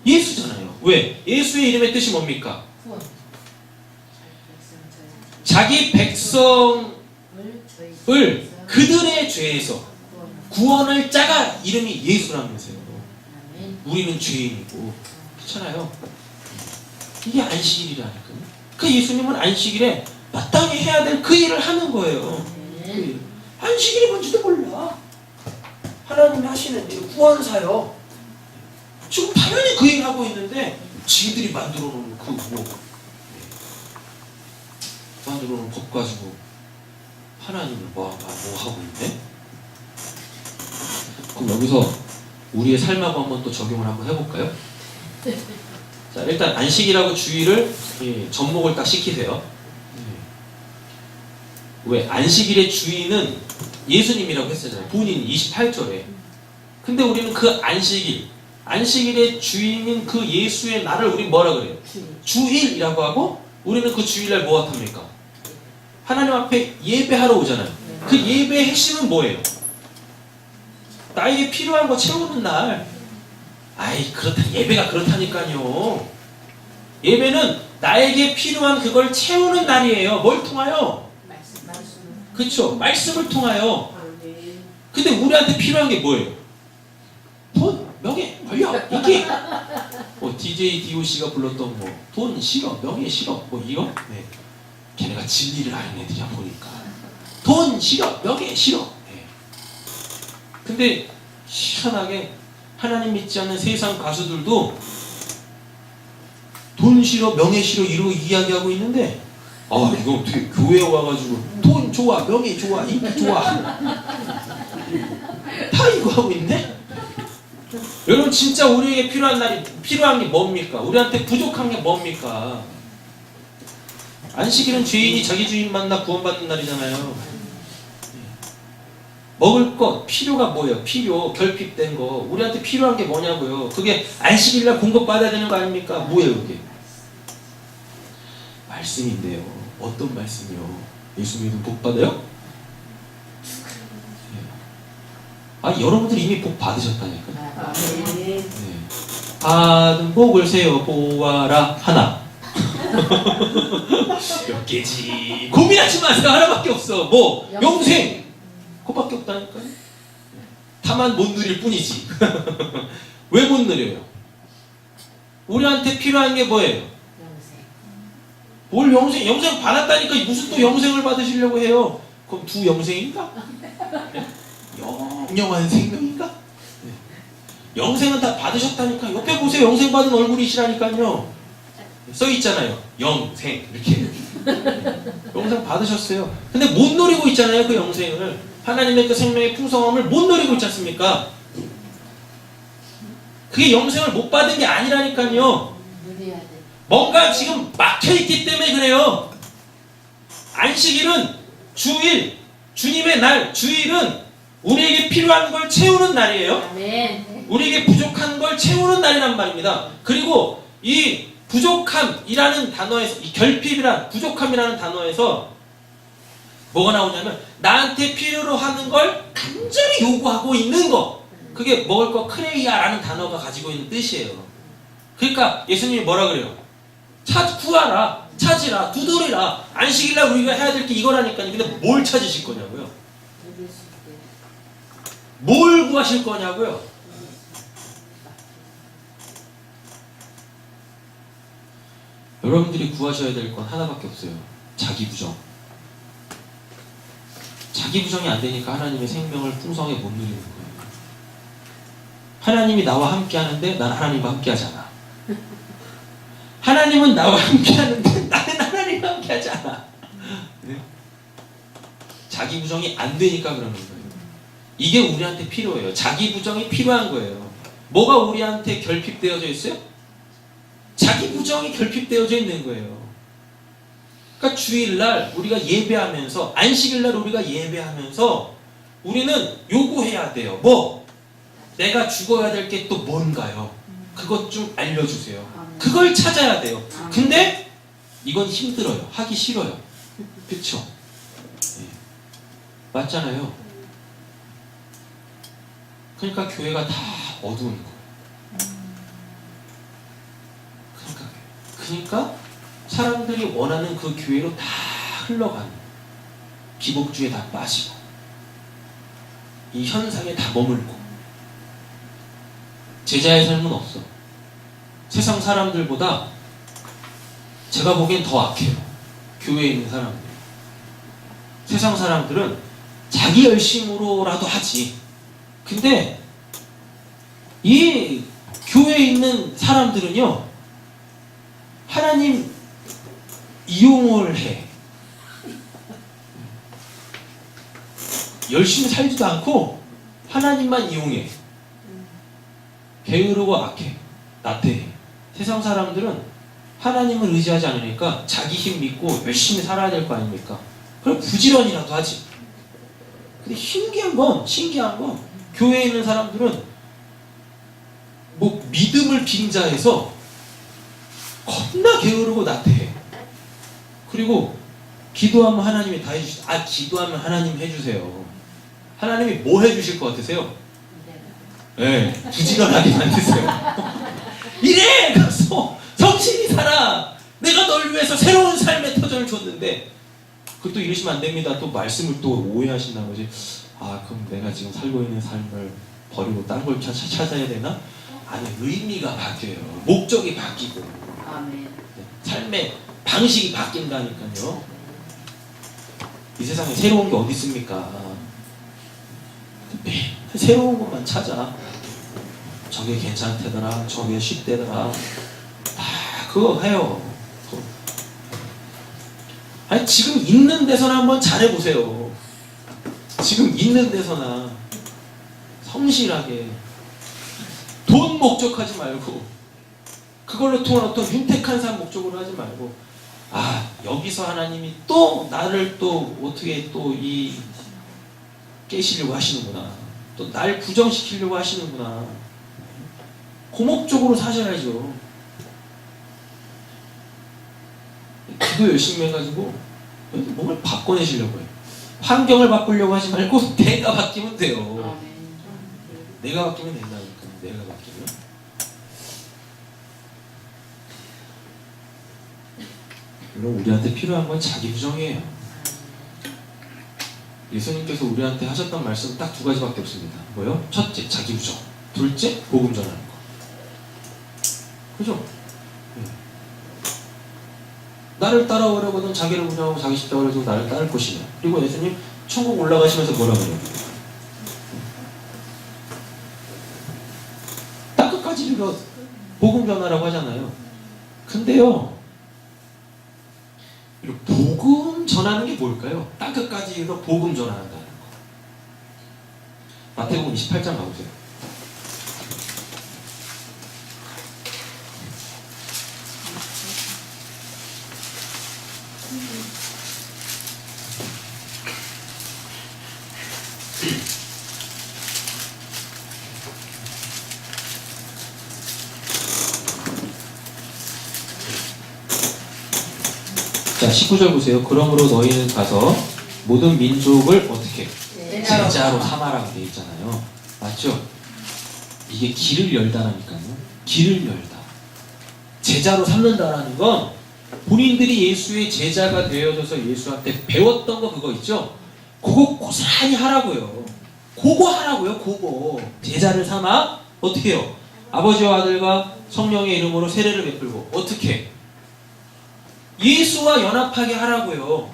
예수잖아요. 왜? 예수의 이름의 뜻이 뭡니까? 자기 백성을 그들의 죄에서 구원을 자가 이름이 예수라면서요. 아멘. 우리는 죄인이고. 그렇잖아요. 이게 안식일이라니까요. 그 예수님은 안식일에 마땅히 해야 될 그 일을 하는 거예요. 그 일. 안식일이 뭔지도 몰라. 하나님이 하시는 일, 구원사요. 지금 당연히 그 일을 하고 있는데 지들이 만들어 놓은 그 만들어 놓은 법 가지고 하나님을 뭐 하고 있네? 그럼 여기서 우리의 삶하고 한번 또 적용을 한번 해볼까요? 자, 일단 안식이라고 주의를 접목을 딱 시키세요. 왜? 안식일의 주인은 예수님이라고 했잖아요. 본인 28절에. 근데 우리는 그 안식일의 주인인 그 예수의 날을 우리 뭐라 그래요? 주일이라고 하고 우리는 그 주일날 뭐 합니까? 하나님 앞에 예배하러 오잖아요. 그 예배의 핵심은 뭐예요? 나에게 필요한 거 채우는 날. 아이, 예배가 그렇다니까요. 예배는 나에게 필요한 그걸 채우는 날이에요. 뭘 통하여? 그쵸? 말씀을 통하여. 근데 우리한테 필요한 게 뭐예요? 돈, 명예, 권력, 인기. DJ DOC가 불렀던 돈 싫어, 명예 싫어, 이거? 네. 걔네가 진리를 아는 애들이야 보니까. 돈 싫어, 명예 싫어. 네. 근데 희한하게 하나님 믿지 않는 세상 가수들도 돈 싫어, 명예 싫어 이러고 이야기하고 있는데, 이거 어떻게 교회에 와가지고 돈 좋아, 명예 좋아, 인기 좋아 다 이거 하고 있네? 여러분, 진짜 우리에게 필요한 게 뭡니까? 우리한테 부족한 게 뭡니까? 안식일은 죄인이 자기 주인 만나 구원받는 날이잖아요. 먹을 것, 필요가 뭐예요? 필요, 결핍된 거. 우리한테 필요한 게 뭐냐고요? 그게 안식일날 공급받아야 되는 거 아닙니까? 뭐예요, 그게? 말씀인데요. 어떤 말씀이요? 예수 믿으면 복 받아요? 여러분들 이미 복 받으셨다니까요. 네. 받은 복을 세어 보아라. 하나. 몇 개지? 고민하지 마세요. 하나밖에 없어. 영생. 그거밖에 없다니까요. 다만 못 누릴 뿐이지. 왜 못 누려요? 우리한테 필요한 게 뭐예요? 뭘 영생? 영생 받았다니까 무슨 또 영생을 받으시려고 해요? 그럼 두 영생인가? 영영한 생명인가? 네. 영생은 다 받으셨다니까. 옆에 보세요. 영생 받은 얼굴이시라니까요. 써있잖아요. 영생 이렇게. 영생 받으셨어요. 근데 못 누리고 있잖아요. 그 영생을. 하나님의 그 생명의 풍성함을 못 누리고 있지 않습니까? 그게 영생을 못 받은 게 아니라니까요. 뭔가 지금 막혀있기 때문에 그래요. 안식일은 주일, 주님의 날, 주일은 우리에게 필요한 걸 채우는 날이에요. 아멘. 우리에게 부족한 걸 채우는 날이란 말입니다. 그리고 이 부족함이라는 단어에서, 이 결핍이란 부족함이라는 단어에서 뭐가 나오냐면 나한테 필요로 하는 걸 간절히 요구하고 있는 거. 그게 먹을 거 크레이아라는 단어가 가지고 있는 뜻이에요. 그러니까 예수님이 뭐라 그래요? 구하라, 찾으라, 두드리라. 안식일날 우리가 해야 될 게 이거라니까요. 근데 뭘 찾으실 거냐고요? 뭘 구하실 거냐고요? 여러분들이 구하셔야 될 건 하나밖에 없어요. 자기 부정. 자기 부정이 안 되니까 하나님의 생명을 풍성하게 못 누리는 거예요. 하나님이 나와 함께 하는데 난 하나님과 함께 하지 않아. 하나님은 나와 함께 하는데 나는 하나님과 함께 하지 않아. 네? 자기 부정이 안 되니까 그러는 거예요. 이게 우리한테 필요해요. 자기 부정이 필요한 거예요. 뭐가 우리한테 결핍되어져 있어요? 자기 부정이 결핍되어져 있는 거예요. 그러니까 주일날 우리가 예배하면서, 안식일날 우리가 예배하면서 우리는 요구해야 돼요. 내가 죽어야 될 게 또 뭔가요? 그것 좀 알려주세요. 그걸 찾아야 돼요. 근데 이건 힘들어요. 하기 싫어요. 그쵸? 네. 맞잖아요. 그러니까 교회가 다 어두운 거예요. 그러니까 사람들이 원하는 그 교회로 다 흘러가는, 기복주의에 다 빠지고. 이 현상에 다 머물고 제자의 삶은 없어. 세상 사람들보다 제가 보기엔 더 악해요. 교회에 있는 사람들. 세상 사람들은 자기 열심으로라도 하지. 근데 이 교회에 있는 사람들은요, 하나님 이용을 해. 열심히 살지도 않고 하나님만 이용해. 게으르고 악해. 나태해. 세상 사람들은 하나님을 의지하지 않으니까 자기 힘 믿고 열심히 살아야 될 거 아닙니까? 그럼 부지런이라도 하지. 근데 신기한 건 교회에 있는 사람들은 뭐 믿음을 빙자해서 겁나 게으르고 나태해. 그리고 기도하면 하나님이 다 해주시. 기도하면 하나님 해주세요. 하나님이 뭐 해주실 것 같으세요? 네, 부지런하게 만드세요. 이래 가서 성실히 살아. 내가 널 위해서 새로운 삶의 터전을 줬는데, 그것도 이러시면 안 됩니다. 또 말씀을 또 오해하신다는 거지. 그럼 내가 지금 살고 있는 삶을 버리고 딴 걸 찾아야 되나? 아니, 의미가 바뀌어요. 목적이 바뀌고. 아멘. 삶의 방식이 바뀐다니까요. 이 세상에 새로운 게 어디 있습니까? 새로운 것만 찾아. 저게 괜찮대더라, 저게 쉽대더라. 그거 해요. 아니, 지금 있는 데서나 한번 잘해보세요. 지금 있는 데서나 성실하게 돈 목적하지 말고, 그걸로 통한 어떤 윤택한 삶 목적으로 하지 말고, 여기서 하나님이 또 나를 또 어떻게 또 깨시려고 하시는구나, 또 날 부정시키려고 하시는구나, 그 목적으로 사셔야죠. 기도 열심히 해가지고 뭔가를 바꿔내시려고 해요. 환경을 바꾸려고 하지 말고 내가 바뀌면 돼요. 아멘. 내가 바뀌면 된다니까. 내가 바뀌면. 물론 우리한테 필요한 건 자기 부정이에요. 예수님께서 우리한테 하셨던 말씀은 딱 두 가지밖에 없습니다. 뭐요? 첫째, 자기 부정. 둘째, 복음 전하는 거. 그죠? 나를 따라오려거든 자기를 부정하고 자기 십자가를 지고 나를 따를 것이냐. 그리고 예수님 천국 올라가시면서 뭐라고 해요? 딱 끝까지 이거 복음 전하라고 하잖아요. 근데요, 이렇게 복음 전하는 게 뭘까요? 딱 끝까지 이거 복음 전한다는 거. 마태복음 28장 가보세요. 자, 19절 보세요. 그러므로 너희는 가서 모든 민족을 어떻게? 제자로 삼아라고 되어 있잖아요. 맞죠? 이게 길을 열다라니까요. 길을 열다. 제자로 삼는다라는 건 본인들이 예수의 제자가 되어져서 예수한테 배웠던 거 그거 있죠? 그거 고스란히 하라고요. 그거 하라고요. 그거. 제자를 삼아 어떻게 해요? 아버지와 아들과 성령의 이름으로 세례를 베풀고 어떻게? 예수와 연합하게 하라고요.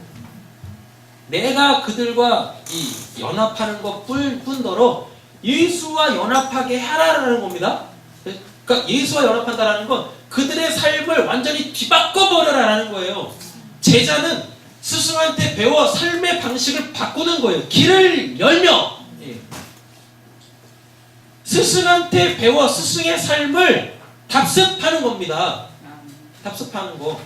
내가 그들과 이 연합하는 것 뿐더러 예수와 연합하게 하라는 겁니다. 그러니까 예수와 연합한다라는 건 그들의 삶을 완전히 뒤바꿔버려라라는 거예요. 제자는 스승한테 배워 삶의 방식을 바꾸는 거예요. 길을 열며 스승한테 배워 스승의 삶을 답습하는 겁니다. 답습하는 거.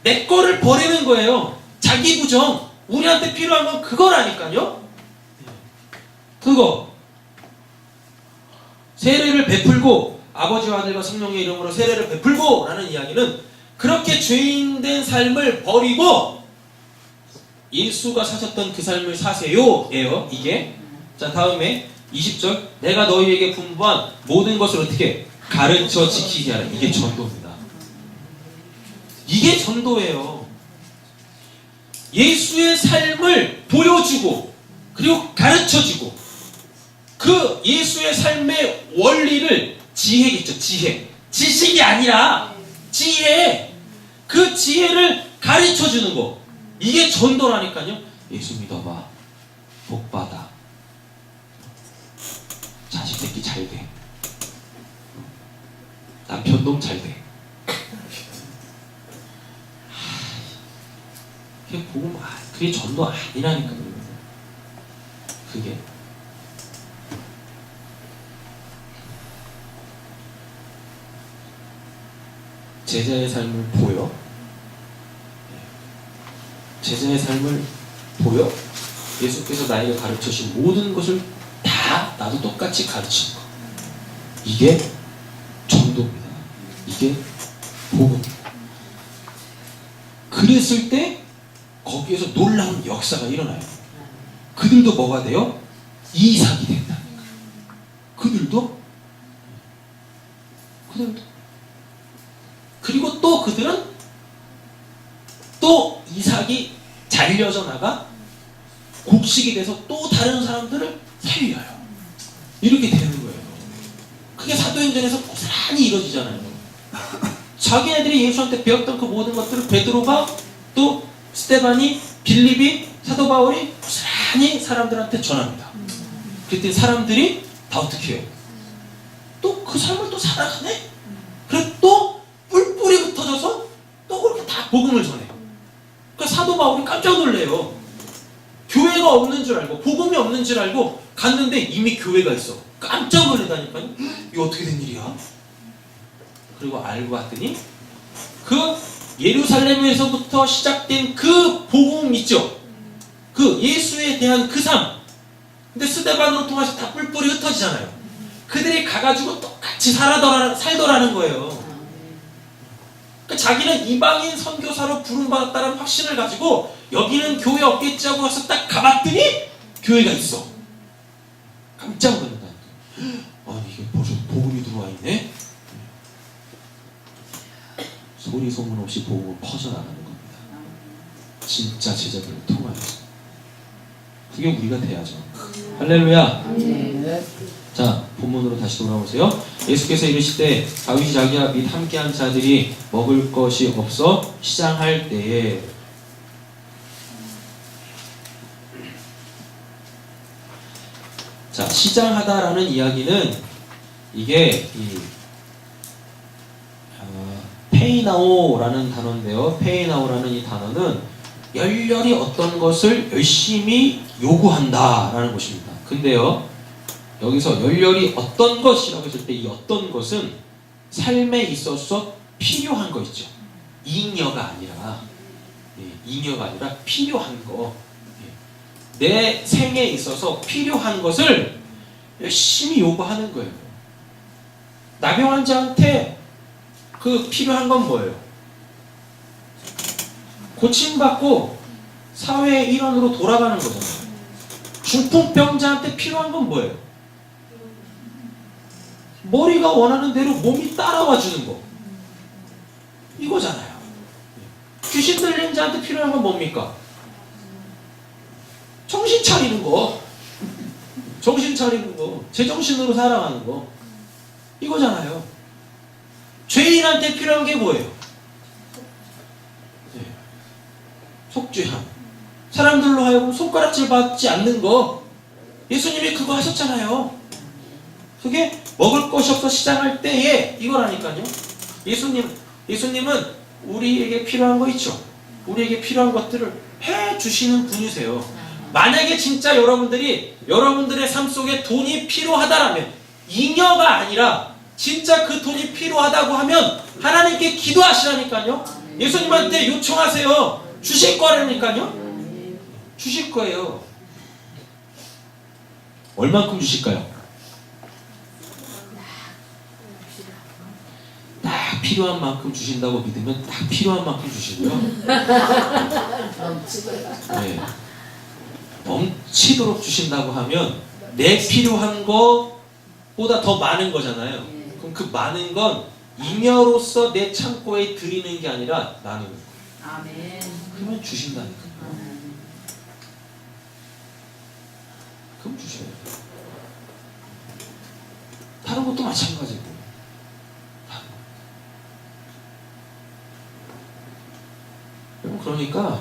내 거를 버리는 거예요. 자기 부정. 우리한테 필요한 건 그거라니까요. 그거. 세례를 베풀고 아버지와 아들과 성령의 이름으로 세례를 베풀고 라는 이야기는 그렇게 죄인된 삶을 버리고 예수가 사셨던 그 삶을 사세요 예요. 이게. 자, 다음에 20절. 내가 너희에게 분부한 모든 것을 어떻게 가르쳐 지키게 하라. 이게 전도입니다. 이게 전도예요. 예수의 삶을 보여주고 그리고 가르쳐주고 그 예수의 삶의 원리를 지혜겠죠. 지혜. 지식이 아니라 지혜. 그 지혜를 가르쳐주는 거. 이게 전도라니까요. 예수 믿어봐. 복 받아. 자식 새끼 잘 돼. 남편놈 잘 돼. 그게 복음 그게 전도 아니라니까요. 그게 제자의 삶을 보여? 제자의 삶을 보여? 예수께서 나에게 가르쳐주신 모든 것을 다 나도 똑같이 가르치는 거. 이게 전도입니다. 이게 복음. 그랬을 때 거기에서 놀라운 역사가 일어나요. 그들도 뭐가 돼요? 이삭이 된다니까. 그들도 그리고 또 그들은 또 이삭이 잘려져 나가 곡식이 돼서 또 다른 사람들을 살려요. 이렇게 되는 거예요. 그게 사도행전에서 고스란히 이루어지잖아요. 자기네들이 예수한테 배웠던 그 모든 것들을 베드로가 또 스데반이 빌립이 사도 바울이 고스란히 사람들한테 전합니다. 그랬더니 사람들이 다 어떻게 해요? 또 그 삶을 또 살아가네? 그래 또 뿔뿔이 흩어져서 또 그렇게 다 복음을 전해. 그러니까 사도 바울이 깜짝 놀래요. 교회가 없는 줄 알고 복음이 없는 줄 알고 갔는데 이미 교회가 있어. 깜짝 놀래다니까요. 이거 어떻게 된 일이야? 그리고 알고 봤더니 그 예루살렘에서부터 시작된 그 복음 있죠. 그 예수에 대한 그 삶. 근데 스데반으로 통해서 다 뿔뿔이 흩어지잖아요. 그들이 가가지고 똑같이 살더라는 거예요. 그러니까 자기는 이방인 선교사로 부름받았다는 확신을 가지고 여기는 교회 없겠지 하고 와서 딱 가봤더니 교회가 있어. 깜짝 놀란다니까. 아니 이게 벌써 복음이 들어와 있네. 소리 소문 없이 복음은 퍼져나가는 겁니다. 진짜 제자들을 통하여서. 그게 우리가 돼야죠. 할렐루야. 자, 본문으로 다시 돌아오세요. 예수께서 이르시되 다윗이 자기와 및 함께한 자들이 먹을 것이 없어 시장할 때에. 자, 시장하다라는 이야기는 이게 페이나오라는 단어인데요. 페이나오라는 이 단어는 열렬히 어떤 것을 열심히 요구한다라는 것입니다. 근데요, 여기서 열렬히 어떤 것이라고 했을 때 이 어떤 것은 삶에 있어서 필요한 거 있죠. 잉여가 아니라 잉여가 아니라 필요한 거. 내 생에 있어서 필요한 것을 열심히 요구하는 거예요. 나병 환자한테 그 필요한 건 뭐예요? 고침받고 사회의 일원으로 돌아가는 거잖아요. 중풍병자한테 필요한 건 뭐예요? 머리가 원하는 대로 몸이 따라와 주는 거. 이거잖아요. 귀신 들린 자한테 필요한 건 뭡니까? 정신 차리는 거. 정신 차리는 거. 제정신으로 살아가는 거. 이거잖아요. 죄인한테 필요한 게 뭐예요? 속죄함. 사람들로 하여금 손가락질 받지 않는 거. 예수님이 그거 하셨잖아요. 그게 먹을 것이 없어 시장할 때에 이거라니까요. 예수님은 우리에게 필요한 거 있죠. 우리에게 필요한 것들을 해주시는 분이세요. 만약에 진짜 여러분들의 삶 속에 돈이 필요하다라면, 잉여가 아니라 진짜 그 돈이 필요하다고 하면 하나님께 기도하시라니까요. 예수님한테 요청하세요. 주실 거라니까요. 주실 거예요. 얼만큼 주실까요? 딱 필요한 만큼 주신다고 믿으면 딱 필요한 만큼 주시고요. 네. 넘치도록 주신다고 하면 내 필요한 것보다 더 많은 거잖아요. 그럼 그 많은 건 잉여로서 내 창고에 드리는 게 아니라 나누는 거예요. 아멘. 그러면 주신다니까요. 그럼 주셔야 돼요. 다른 것도 마찬가지고. 여러분 그러니까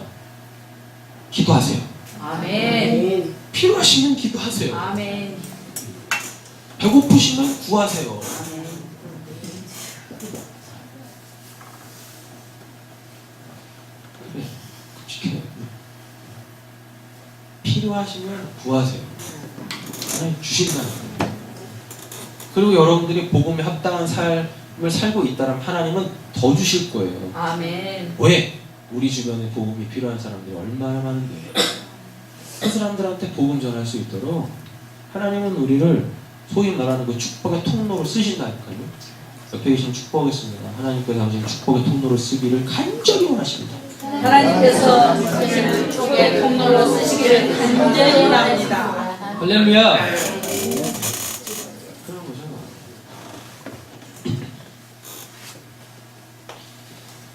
기도하세요. 아멘. 필요하시면 기도하세요. 아멘. 배고프시면 구하세요. 그래, 끔찍해요. 필요하시면 구하세요. 하나님 주신다는 거예요. 그리고 여러분들이 복음에 합당한 삶을 살고 있다면 하나님은 더 주실 거예요. 아멘. 왜? 우리 주변에 복음이 필요한 사람들이 얼마나 많은데 그 사람들한테 복음 전할 수 있도록 하나님은 우리를 소위 말하는 그 축복의 통로로 쓰신다니까요. 옆에 계신 축복하겠습니다. 하나님께서 당신 축복의 통로로 쓰기를 간절히 원하십니다. 하나님께서 축복의 통로로 쓰시기를 간절히 원합니다. 할렐루야. 그런 거죠.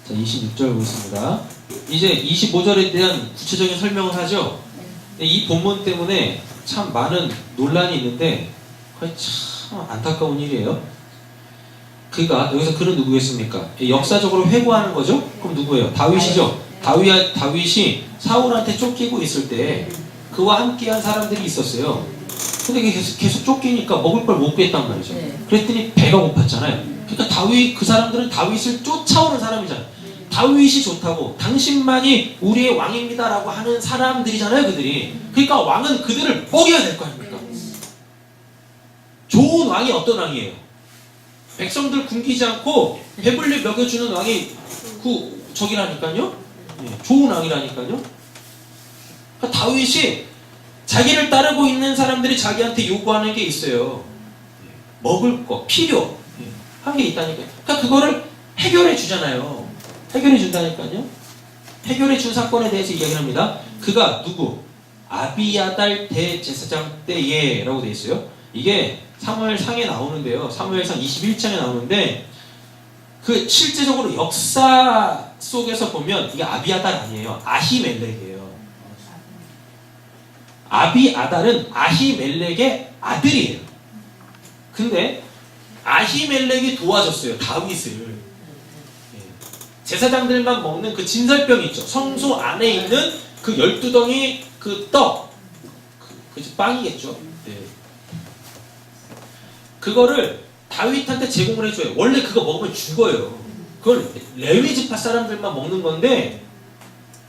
자, 26절 보겠습니다. 이제 25절에 대한 구체적인 설명을 하죠. 이 본문 때문에 참 많은 논란이 있는데 참 안타까운 일이에요. 그가 여기서 그는 누구겠습니까? 역사적으로 회고하는 거죠. 그럼 누구예요? 다윗이죠. 다윗이 사울한테 쫓기고 있을 때 그와 함께한 사람들이 있었어요. 근데 계속 쫓기니까 먹을 걸 못 구했단 말이죠. 그랬더니 배가 고팠잖아요. 그러니까 그 사람들은 다윗을 쫓아오는 사람이잖아요. 다윗이 좋다고 당신만이 우리의 왕입니다라고 하는 사람들이잖아요. 그들이. 그러니까 왕은 그들을 먹여야 될 거 아닙니까? 좋은 왕이 어떤 왕이에요? 백성들 굶기지 않고 배불리 먹여주는 왕이 저기라니까요. 좋은 왕이라니까요. 그러니까 다윗이 자기를 따르고 있는 사람들이 자기한테 요구하는 게 있어요. 먹을 거, 필요 한 게 있다니까요. 그러니까 그거를 해결해 주잖아요. 해결해 준다니까요. 해결해 준 사건에 대해서 이야기를 합니다. 그가 누구? 아비아달 대제사장 때에 라고 되어 있어요. 이게 사무엘상에 나오는데요. 사무엘상 21장에 나오는데 그 실제적으로 역사 속에서 보면 이게 아비아달 아니에요. 아히멜렉이에요. 아비아달은 아히멜렉의 아들이에요. 근데 아히멜렉이 도와줬어요. 다윗을. 제사장들만 먹는 그 진설병 있죠. 성소 안에 있는 그 12덩이 그 떡. 그 빵이겠죠. 네. 그거를 다윗한테 제공을 해줘요. 원래 그거 먹으면 죽어요. 그걸 레위지파 사람들만 먹는 건데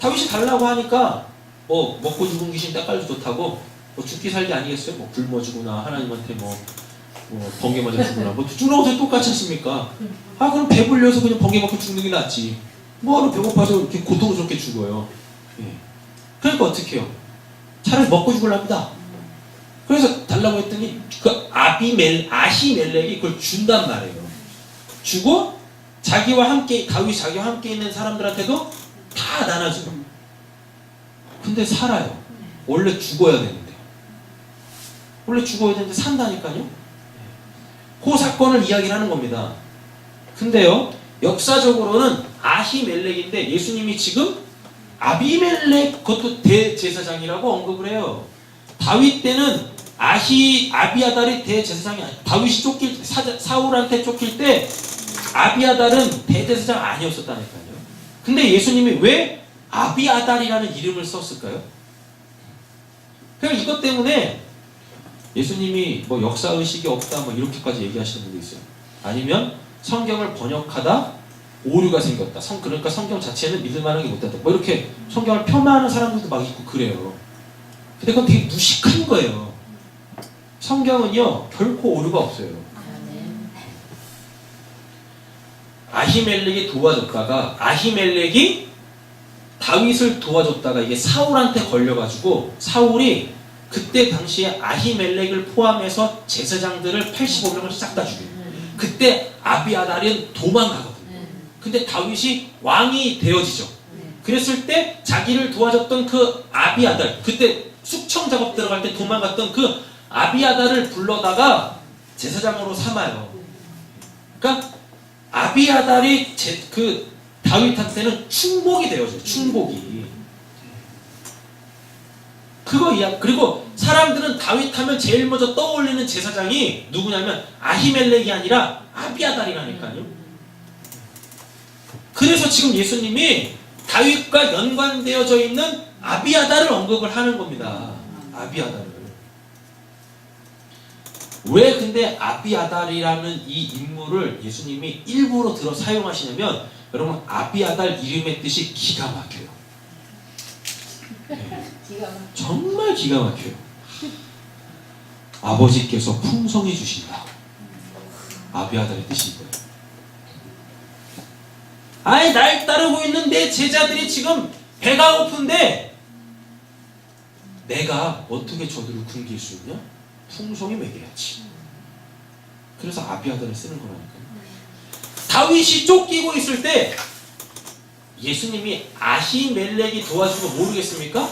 다윗이 달라고 하니까 뭐 먹고 죽은 귀신 닦아도 좋다고 뭐 죽기 살기 아니겠어요? 뭐 굶어 죽으나 하나님한테 뭐 번개 맞아 죽으나 뭐 죽는 것도 똑같지 않습니까? 아 그럼 배불려서 그냥 번개 맞고 죽는 게 낫지. 뭐하러 배고파서 이렇게 고통스럽게 죽어요. 예. 그러니까 어떻게 해요? 차라리 먹고 죽으랍니다. 그래서 달라고 했더니 그 아히멜렉이 그걸 준단 말이에요. 주고 다윗이 자기와 함께 있는 사람들한테도 다 나눠줘요. 근데 살아요. 원래 죽어야 되는데. 원래 죽어야 되는데 산다니까요. 그 사건을 이야기를 하는 겁니다. 근데요, 역사적으로는 아히멜렉인데 예수님이 지금 아비멜렉 그것도 대제사장이라고 언급을 해요. 다윗 때는 아비아달이 대제사장이 아니에요. 다윗이 사울한테 쫓길 때 아비아달은 대제사장 아니었었다니까요. 근데 예수님이 왜 아비아달이라는 이름을 썼을까요? 그러니까 이것 때문에 예수님이 뭐 역사의식이 없다 뭐 이렇게까지 얘기하시는 분도 있어요. 아니면 성경을 번역하다 오류가 생겼다. 그러니까 성경 자체는 믿을만한 게 못됐다. 뭐 이렇게 성경을 폄하하는 사람들도 막 있고 그래요. 근데 그건 되게 무식한 거예요. 성경은요 결코 오류가 없어요. 아히멜렉이 도와줬다가 아히멜렉이 다윗을 도와줬다가 이게 사울한테 걸려가지고 사울이 그때 당시에 아히멜렉을 포함해서 제사장들을 85명을 싹 다 죽여요. 그때 아비아달은 도망가거든요. 근데 다윗이 왕이 되어지죠. 그랬을 때 자기를 도와줬던 그 아비아달, 그때 숙청 작업 들어갈 때 도망갔던 그 아비아달을 불러다가 제사장으로 삼아요. 그러니까 아비아달이 그 다윗한테는 충복이 되어져요. 충복이. 그거 이야. 그리고 사람들은 다윗 하면 제일 먼저 떠올리는 제사장이 누구냐면 아히멜렉이 아니라 아비아달이라니까요. 그래서 지금 예수님이 다윗과 연관되어져 있는 아비아달을 언급을 하는 겁니다. 아비아달을. 왜 근데 아비아달이라는 이 인물을 예수님이 일부러 들어 사용하시냐면 여러분 아비아달 이름의 뜻이 기가 막혀요. 네. 정말 기가 막혀요. 아버지께서 풍성해 주신다. 아비아달의 뜻인 거예요. 아이 날 따르고 있는 내 제자들이 지금 배가 고픈데 내가 어떻게 저들을 굶길 수 있냐? 풍성히 먹여야지. 그래서 아비아달을 쓰는 거라니까요. 다윗이 쫓기고 있을 때 예수님이 아히멜렉이 도와준 거 모르겠습니까?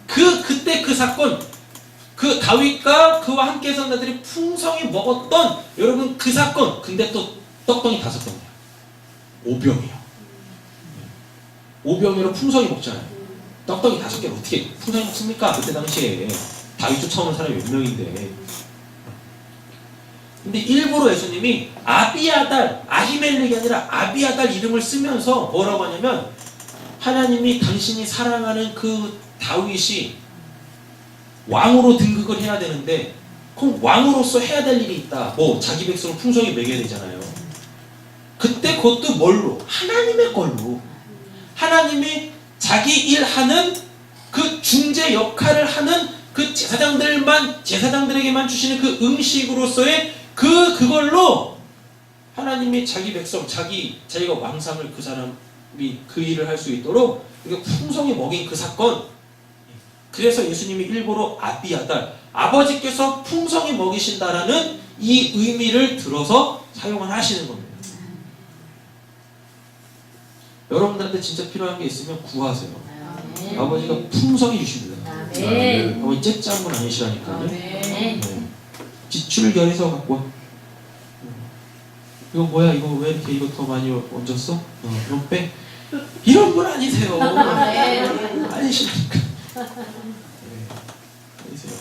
그때 그 사건, 그 다윗과 그와 함께 선 자들이 풍성히 먹었던 여러분 그 사건. 근데 또 떡덩이 5병이야. 5병이야. 5병이로 풍성히 먹잖아요. 떡덩이 5개를 어떻게 풍성히 먹습니까? 그때 당시에 다윗 쫓아오는 사람이 몇 명인데. 근데 일부러 예수님이 아비아달, 아히멜렉이 아니라 아비아달 이름을 쓰면서 뭐라고 하냐면 하나님이 당신이 사랑하는 그 다윗이 왕으로 등극을 해야 되는데 그럼 왕으로서 해야 될 일이 있다. 뭐 자기 백성을 풍성히 먹여야 되잖아요. 그때 그것도 뭘로? 하나님의 걸로. 하나님이 자기 일하는 그 중재 역할을 하는 그 제사장들에게만 주시는 그 음식으로서의 그걸로 하나님이 자기 백성, 자기가 왕상을 그 사람이 그 일을 할 수 있도록 이렇게 풍성히 먹인 그 사건. 그래서 예수님이 일부러 아비아달, 아버지께서 풍성히 먹이신다라는 이 의미를 들어서 사용을 하시는 겁니다. 여러분들한테 진짜 필요한 게 있으면 구하세요. 아버지가 풍성히 주십니다. 아버지 째짠 분 아니시라니까요. 네. 지출결에서 갖고 와. 이거 뭐야? 이거 왜 이렇게 이거 더 많이 얹었어? 그럼 빼. 이런 분 아니세요. 아니시라니까. 아니세요.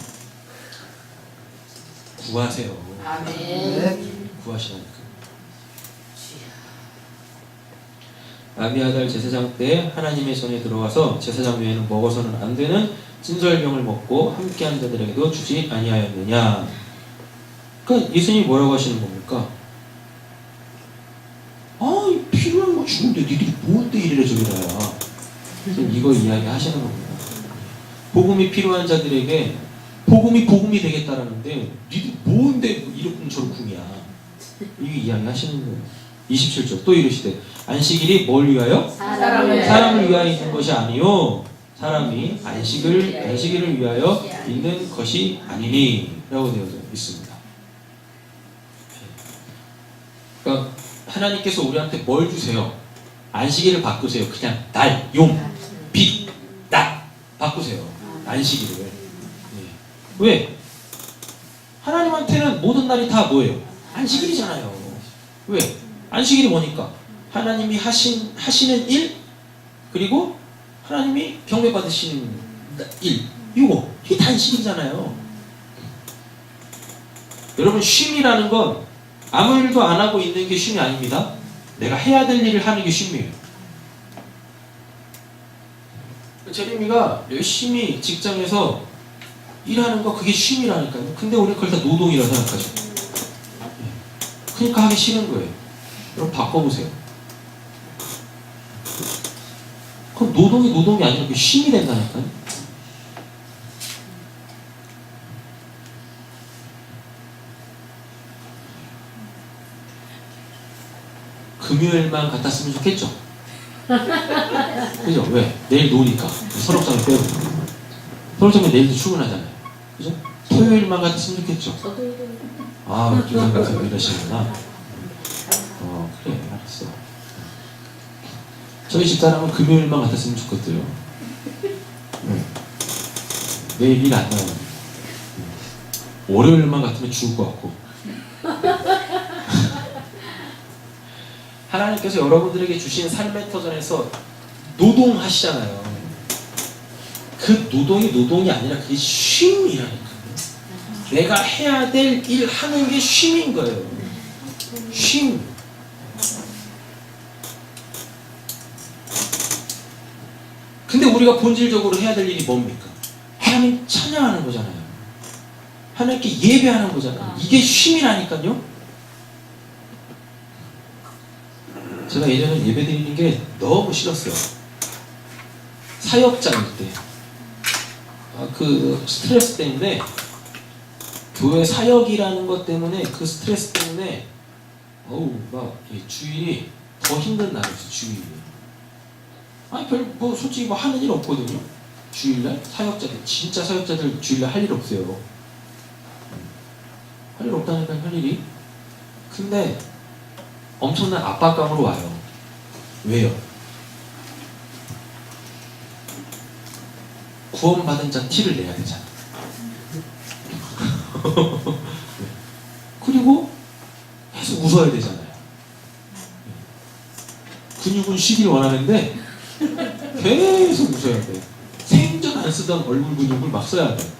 구하세요. 구하시라니까. 아비아달 제사장 때 하나님의 전에 들어가서 제사장 외에는 먹어서는 안 되는 진설병을 먹고 함께한 자들에게도 주지 아니하였느냐. 그러니까 예수님이 뭐라고 하시는 겁니까? 필요한 거 주는데 니들이 뭔데 이래라 저래라야. 이거 이야기 하시는 겁니다. 복음이 필요한 자들에게 복음이 되겠다라는데 니들 뭔데 이렇게 저런 궁이야. 이게 이야기 하시는 거예요. 27절 또 이르시되 안식일이 뭘 위하여? 사람을 위하여 있는 것이 아니요 사람이 안식일을 위하여 있는 것이 아니니 라고 되어져 있습니다. 그러니까 하나님께서 우리한테 뭘 주세요? 안식일을 바꾸세요. 그냥 날, 용, 빛, 낮 바꾸세요. 안식일을. 네. 왜? 하나님한테는 모든 날이 다 뭐예요? 안식일이잖아요. 왜? 안식일이 뭐니까? 하나님이 하시는 일, 그리고 하나님이 경배 받으시는 일, 이게 다 안식일이잖아요. 여러분 쉼이라는 건 아무 일도 안 하고 있는 게 쉼이 아닙니다. 내가 해야 될 일을 하는 게 쉼이에요. 제레미가 열심히 직장에서 일하는 거 그게 쉼이라니까요. 근데 우리 그걸 다 노동이라 생각하죠. 그러니까 하기 싫은 거예요. 여러분 바꿔보세요. 그럼 노동이 아니라 그게 쉼이 된다니까요. 금요일만 같았으면 좋겠죠? 그죠? 왜? 내일 노니까. 서럽장을 빼고. 서럽장은 내일도 출근하잖아요. 그죠? 토요일만 같았으면 좋겠죠? 김상각님 이러시구나. 그래, 알았어. 저희 집사람은 금요일만 같았으면 좋겠대요. 내일 일 안 나와요. 월요일만 같으면 죽을 것 같고. 하나님께서 여러분들에게 주신 삶의 터전에서 노동하시잖아요. 그 노동이 아니라 그게 쉼이라니까요. 내가 해야 될 일 하는 게 쉼인 거예요. 쉼. 근데 우리가 본질적으로 해야 될 일이 뭡니까? 하나님 찬양하는 거잖아요. 하나님께 예배하는 거잖아요. 이게 쉼이라니까요. 제가 예전에 예배 드리는 게 너무 싫었어요. 사역자일 때. 그 스트레스 때문에, 교회 사역이라는 것 때문에, 그 스트레스 때문에 주일이 더 힘든 날이었어요. 주일이. 솔직히 하는 일 없거든요. 주일날 사역자들, 진짜 사역자들 주일날 할 일 없어요. 할 일 없다니까, 할 일이. 근데 엄청난 압박감으로 와요. 왜요? 구원받은 자 티를 내야 되잖아. 그리고 계속 웃어야 되잖아요. 근육은 쉬길 원하는데 계속 웃어야 돼. 생전 안 쓰던 얼굴 근육을 막 써야 돼.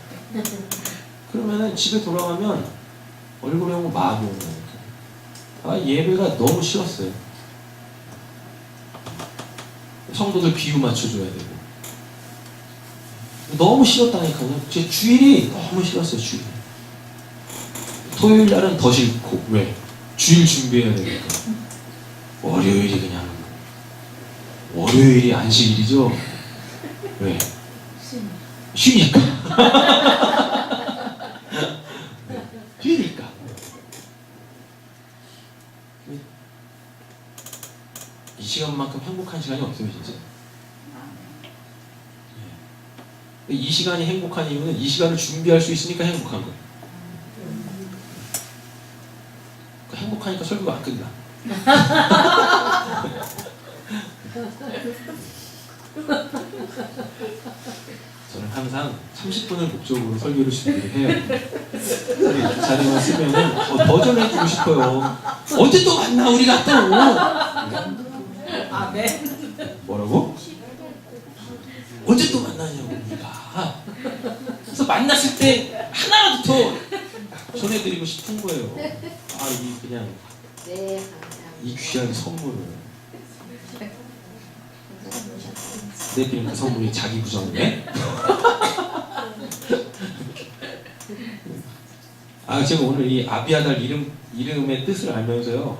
그러면은 집에 돌아가면 얼굴에 오고 마음이 오는 거예요. 예배가 너무 싫었어요. 성도들 비유 맞춰줘야 되고. 너무 싫었다니까요. 제 주일이 너무 싫었어요. 주일. 토요일 날은 더 싫고. 왜? 주일 준비해야 되니까. 월요일이 그냥, 월요일이 안식일이죠. 왜? 쉬니까. 쉬니까. 이 시간만큼 행복한 시간이 없어요, 진짜. 이 시간이 행복한 이유는 이 시간을 준비할 수 있으니까 행복한 거예요. 행복하니까 설교가 안 끝나. 저는 항상 30분을 목적으로 설교를 준비를 해요. 그 자리만 쓰면은 더 전해주고 싶어요. 언제 또 만나 우리가 또. 뭐라고? 언제 또 만나냐고 우리가. 그래서 만났을 때 하나라도 더 전해드리고 싶은 거예요. 이 그냥 네, 감사합니다. 이 귀한 선물을. 내드린 그 선물이 자기 구정이네. 제가 오늘 이 아비아달 이름의 뜻을 알면서요,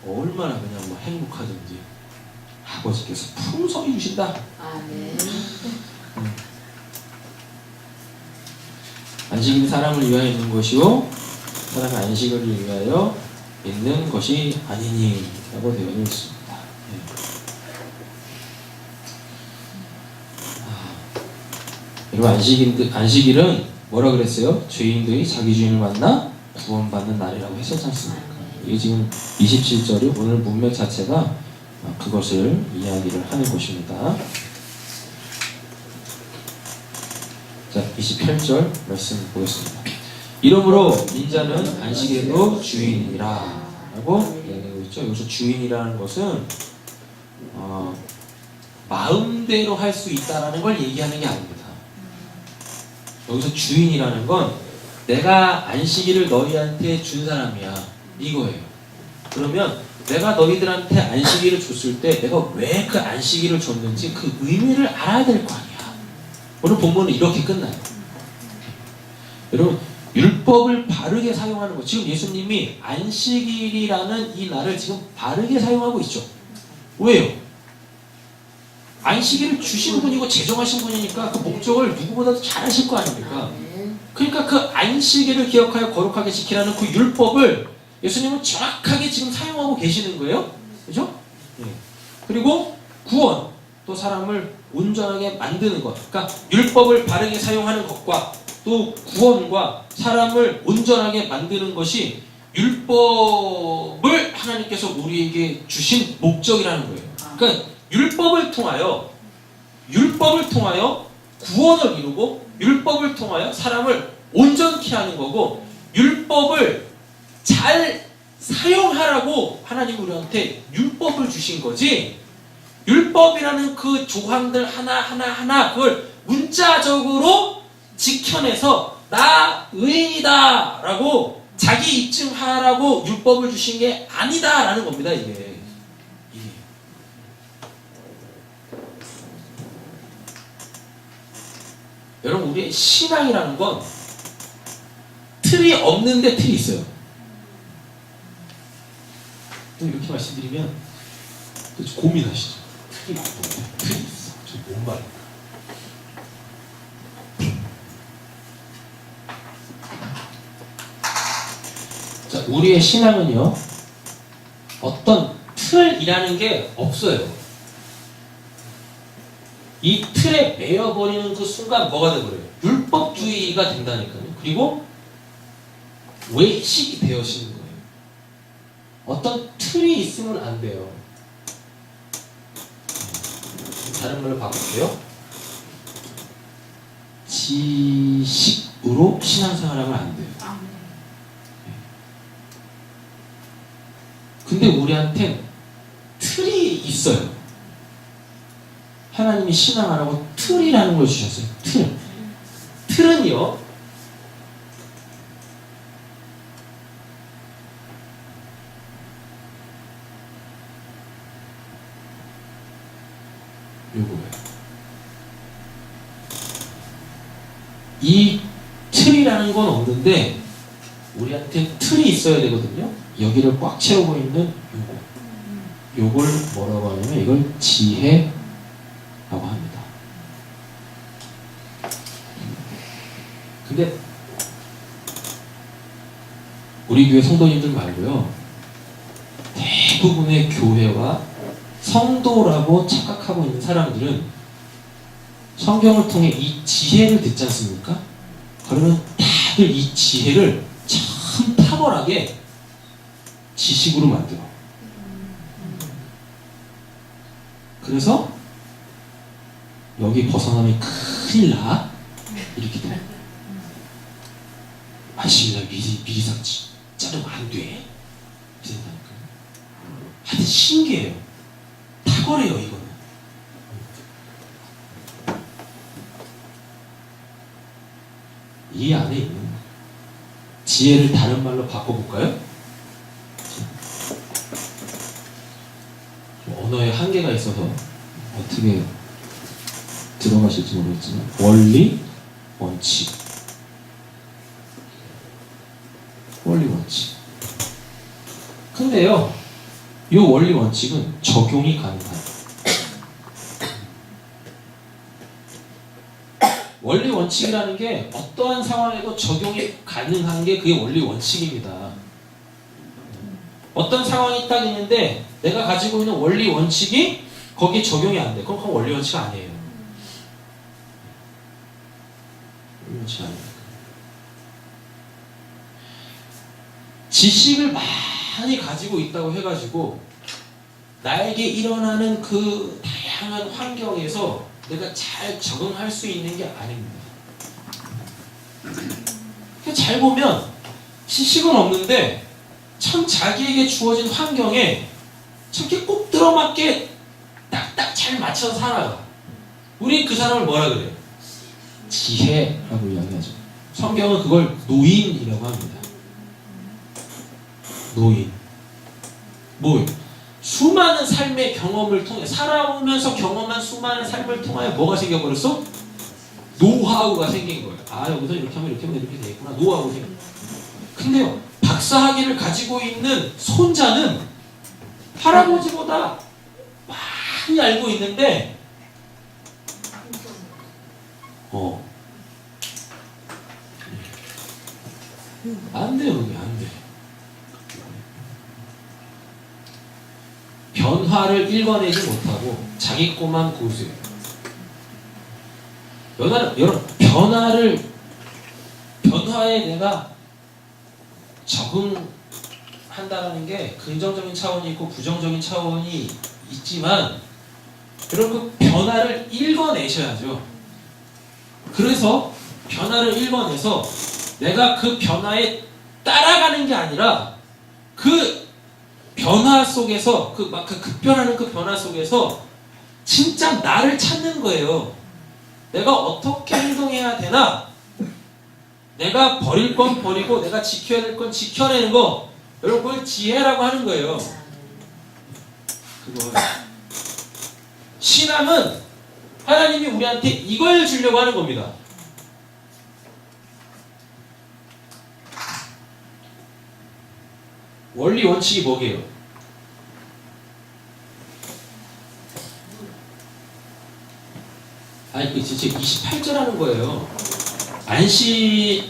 얼마나 그냥 행복하든지 아버지께서 풍성히 주신다. 아멘. 안식일은 사람을 위하여 있는 것이요 사람의 안식을 위하여 있는 것이 아니니 라고 되어 있습니다. 여러분, 안식일은 뭐라 그랬어요? 죄인들이 자기 주인을 만나 구원받는 날이라고 했었지 않습니까? 이게 지금 27절이 오늘 문맥 자체가 그것을 이야기를 하는 것입니다. 자, 28절 말씀 보겠습니다. 이러므로 인자는 안식에도 주인이라 라고 얘기하고 있죠. 여기서 주인이라는 것은 마음대로 할 수 있다는 걸 얘기하는 게 아닙니다. 여기서 주인이라는 건 내가 안식일을 너희한테 준 사람이야, 이거예요. 그러면 내가 너희들한테 안식일을 줬을 때 내가 왜 그 안식일을 줬는지 그 의미를 알아야 될 거 아니야. 오늘 본문은 이렇게 끝나요. 여러분, 율법을 바르게 사용하는 것, 지금 예수님이 안식일이라는 이 날을 지금 바르게 사용하고 있죠. 왜요? 안식일을 주신 분이고 제정하신 분이니까 그 목적을 누구보다도 잘 아실 거 아닙니까? 그러니까 그 안식일을 기억하여 거룩하게 지키라는 그 율법을 예수님은 정확하게 지금 사용하고 계시는 거예요. 그죠? 그리고 구원, 또 사람을 온전하게 만드는 것, 그러니까 율법을 바르게 사용하는 것과 또 구원과 사람을 온전하게 만드는 것이 율법을 하나님께서 우리에게 주신 목적이라는 거예요. 그러니까 율법을 통하여 구원을 이루고 율법을 통하여 사람을 온전케 하는 거고, 율법을 잘 사용하라고 하나님 우리한테 율법을 주신 거지, 율법이라는 그 조항들 하나 그걸 문자적으로 지켜내서 나 의인이다 라고 자기 입증하라고 율법을 주신 게 아니다 라는 겁니다. 이게. 여러분, 우리의 신앙이라는 건 틀이 없는데 틀이 있어요. 또 이렇게 말씀드리면 또 고민하시죠. 틀이 없는데 틀이 있어. 저게 뭔 말인가? 자, 우리의 신앙은요, 어떤 틀이라는 게 없어요. 이 틀에 매여버리는 그 순간 뭐가 돼버려요? 율법주의가 된다니까요. 그리고 외식이 되어지는 거예요. 어떤 틀이 있으면 안 돼요. 다른 말로 바꿀게요. 지식으로 신앙생활하면 안 돼요. 근데 우리한텐 틀이 있어요. 하나님이 신앙하라고 틀이라는 걸 주셨어요. 틀. 틀은요, 요거예요. 이 틀이라는 건 없는데 우리한테 틀이 있어야 되거든요. 여기를 꽉 채우고 있는 요걸 뭐라고 하냐면 이걸 지혜라고 합니다. 근데 우리 교회 성도님들 말고요, 대부분의 교회와 성도라고 착각하고 있는 사람들은 성경을 통해 이 지혜를 듣지 않습니까? 그러면 다들 이 지혜를 참 탁월하게 지식으로 만들어. 그래서 여기 벗어나면 큰일 나. 이렇게 돼. 안식일날 미리 자르면 안 돼. 이렇게 된다니까요. 하여튼 신기해요. 탁월해요, 이거는. 이 안에 있는 지혜를 다른 말로 바꿔볼까요? 언어에 한계가 있어서 어떻게 들어가실지 모르겠지만, 원리, 원칙. 원리, 원칙. 근데요, 이 원리, 원칙은 적용이 가능해요. 원리, 원칙이라는 게 어떠한 상황에도 적용이 가능한 게 그게 원리, 원칙입니다. 어떤 상황이 딱 있는데 내가 가지고 있는 원리, 원칙이 거기에 적용이 안 돼. 그럼 원리, 원칙이 아니에요. 원리, 원칙이 아니에요. 지식을 많이 가지고 있다고 해가지고 나에게 일어나는 그 다양한 환경에서 내가 잘 적응할 수 있는 게 아닙니다. 잘 보면 지식은 없는데 참 자기에게 주어진 환경에 참 이렇게 꼭 들어맞게 딱딱 잘 맞춰서 살아가. 우리 그 사람을 뭐라 그래요? 지혜라고 이야기하죠. 성경은 그걸 노인이라고 합니다. 노인. 뭐예요? 수많은 삶의 경험을 통해, 살아오면서 경험한 수많은 삶을 통하여 뭐가 생겨버렸어? 노하우가 생긴 거예요. 아, 여기서 이렇게 하면 이렇게 되겠구나. 노하우가 생긴 거예요. 근데요, 박사학위를 가지고 있는 손자는 할아버지보다 많이 알고 있는데, 안 돼요, 그게 안 돼. 변화를 읽어내지 못하고 자기 것만 고수해요. 여러분, 변화에 내가 적응한다는 게 긍정적인 차원이 있고 부정적인 차원이 있지만, 여러분, 그 변화를 읽어내셔야죠. 그래서 변화를 읽어내서 내가 그 변화에 따라가는 게 아니라 그 변화 속에서 그 급변하는 그 변화 속에서 진짜 나를 찾는 거예요. 내가 어떻게 행동해야 되나? 내가 버릴 건 버리고 내가 지켜야 될 건 지켜내는 거. 여러분 그걸 지혜라고 하는 거예요. 그거 신앙은 하나님이 우리한테 이걸 주려고 하는 겁니다. 원리 원칙이 뭐게요? 아니 그 진짜 28절 하는 거예요.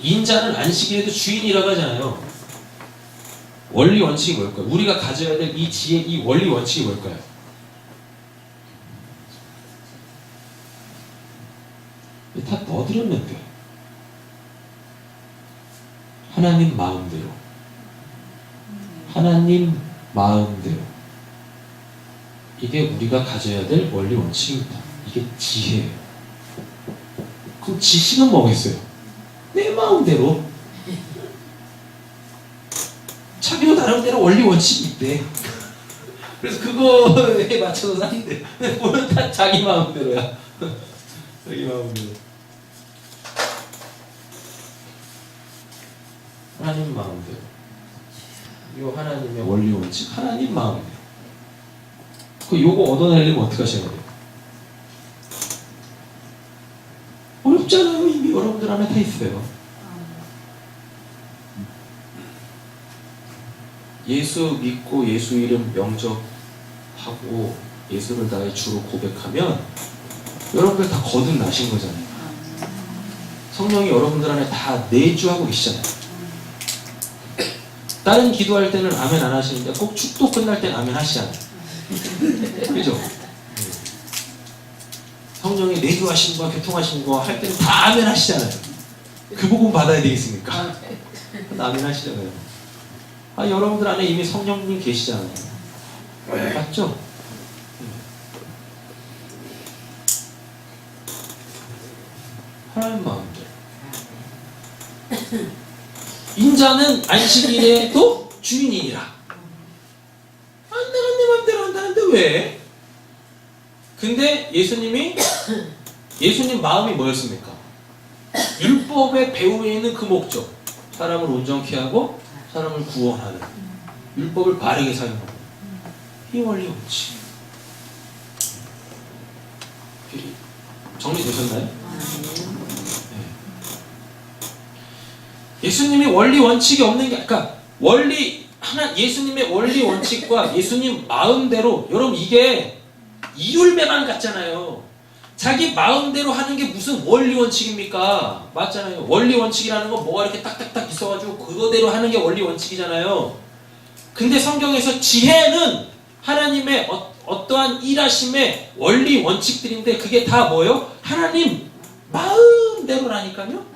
인자는 안식일에도 주인이라고 하잖아요. 원리 원칙이 뭘까요? 우리가 가져야 될 이 지혜, 이 원리 원칙이 뭘까요? 다 넣어드렸는데 하나님 마음대로 이게 우리가 가져야 될 원리 원칙입니다. 이게 지혜예요. 그럼 지식은 뭐겠어요? 내 마음대로 자기도 나름대로 원리 원칙이 있대. 그래서 그거에 맞춰서 사는데 오늘 다 자기 마음대로야. 자기 마음대로. 하나님 마음대로. 이 하나님의 원리 원칙, 하나님 마음대로. 요거 얻어내려면 어떻게 하셔야 돼요? 어렵잖아요. 이미 여러분들 안에 다 있어요. 예수 믿고 예수 이름 명적하고 예수를 나의 주로 고백하면 여러분들 다 거듭나신 거잖아요. 성령이 여러분들 안에 다 내주하고 계시잖아요. 다른 기도할 때는 아멘 안 하시는데 꼭 축도 끝날 때는 아멘 하시잖아요. 그죠? 성령이 내주하신 거, 교통하신 거 할 때는 다 아멘 하시잖아요. 그 복음 받아야 되겠습니까? 아멘 하시잖아요. 여러분들 안에 이미 성령님 계시잖아요. 맞죠? 하나님 마음대로. 인자는 안식일에도 주인이니라. 내가 내 마음대로 한다는데 왜? 근데 예수님 마음이 뭐였습니까? 율법의 배후에 있는 그 목적. 사람을 온전케 하고 사람을 구원하는. 율법을 바르게 사용하는. 이 원리 원칙. 정리되셨나요? 네. 예수님이 원리 원칙이 없는 게, 그러니까 예수님의 원리 원칙과 예수님 마음대로, 여러분 이게 이율배반 같잖아요. 자기 마음대로 하는 게 무슨 원리 원칙입니까? 맞잖아요. 원리 원칙이라는 건 뭐가 이렇게 딱딱딱 있어가지고 그거대로 하는 게 원리 원칙이잖아요. 근데 성경에서 지혜는 하나님의 어떠한 일하심의 원리 원칙들인데 그게 다 뭐예요? 하나님 마음대로라니까요.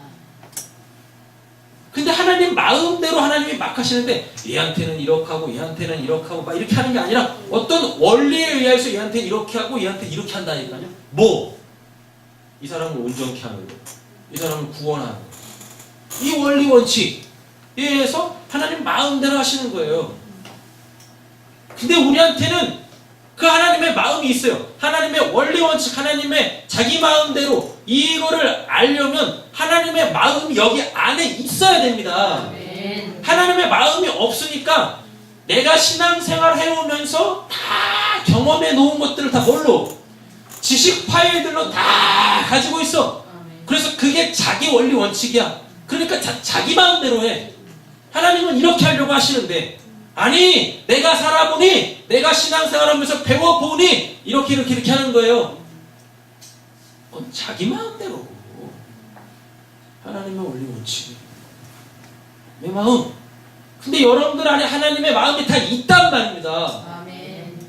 근데 하나님 마음대로 하나님이 막 하시는데 얘한테는 이렇게 하고 얘한테는 이렇게 하고 막 이렇게 하는 게 아니라 어떤 원리에 의해서 얘한테는 이렇게 하고 얘한테는 이렇게 한다니까요. 뭐? 이 사람을 온전케 하는 거, 이 사람을 구원하는 거. 이 원리 원칙에 의해서 하나님 마음대로 하시는 거예요. 근데 우리한테는 그 하나님의 마음이 있어요. 하나님의 원리 원칙, 하나님의 자기 마음대로 이거를 알려면 하나님의 마음이 여기 안에 있어야 됩니다. 하나님의 마음이 없으니까 내가 신앙생활 해오면서 다 경험해 놓은 것들을 다 뭘로? 지식 파일들로 다 가지고 있어. 그래서 그게 자기 원리 원칙이야. 그러니까 자기 마음대로 해. 하나님은 이렇게 하려고 하시는데 아니 내가 살아보니 내가 신앙생활하면서 배워보니 이렇게 하는 거예요. 자기 마음대로. 하나님의 원리 원칙이 내 마음. 근데 여러분들 안에 하나님의 마음이 다 있단 말입니다. 아멘.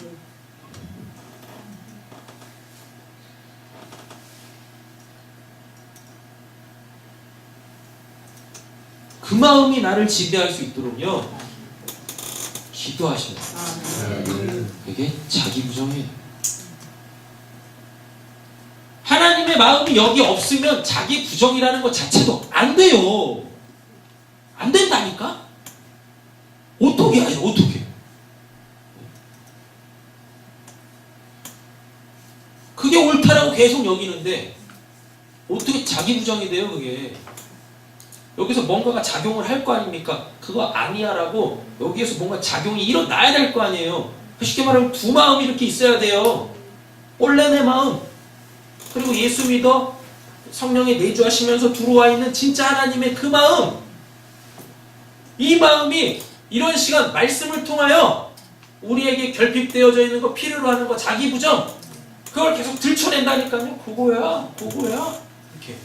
그 마음이 나를 지배할 수 있도록요 기도하시는 거예요. 이게 자기 부정이에요. 하나님의 마음이 여기 없으면 자기 부정이라는 것 자체도 안 돼요. 안 된다니까? 어떻게? 계속 여기는데 어떻게 자기 부정이 돼요 그게. 여기서 뭔가가 작용을 할 거 아닙니까? 그거 아니야 라고 여기에서 뭔가 작용이 일어나야 될 거 아니에요. 쉽게 말하면 두 마음이 이렇게 있어야 돼요. 원래 내 마음, 그리고 예수 믿어 성령에 내주하시면서 들어와 있는 진짜 하나님의 그 마음, 이 마음이 이런 시간 말씀을 통하여 우리에게 결핍되어져 있는 거, 필요로 하는 거, 자기 부정, 그걸 계속 들춰낸다니까요. 그거야 이렇게.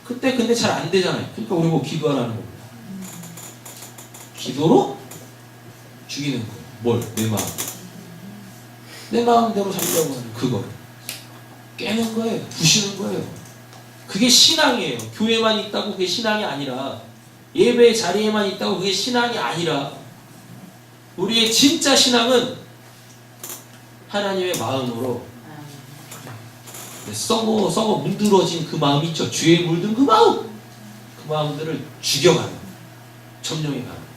그때 근데 잘 안 되잖아요. 그러니까 우리 뭐 기도하라는 겁니다. 기도로 죽이는 거예요. 뭘? 내 마음. 내 마음대로 살려고 하는 그거를 깨는 거예요. 부시는 거예요. 그게 신앙이에요. 교회만 있다고 그게 신앙이 아니라, 예배의 자리에만 있다고 그게 신앙이 아니라, 우리의 진짜 신앙은 하나님의 마음으로 썩어 문드러진 그 마음 있죠. 죄에 물든 그 마음, 그 마음들을 죽여가는, 점령해가는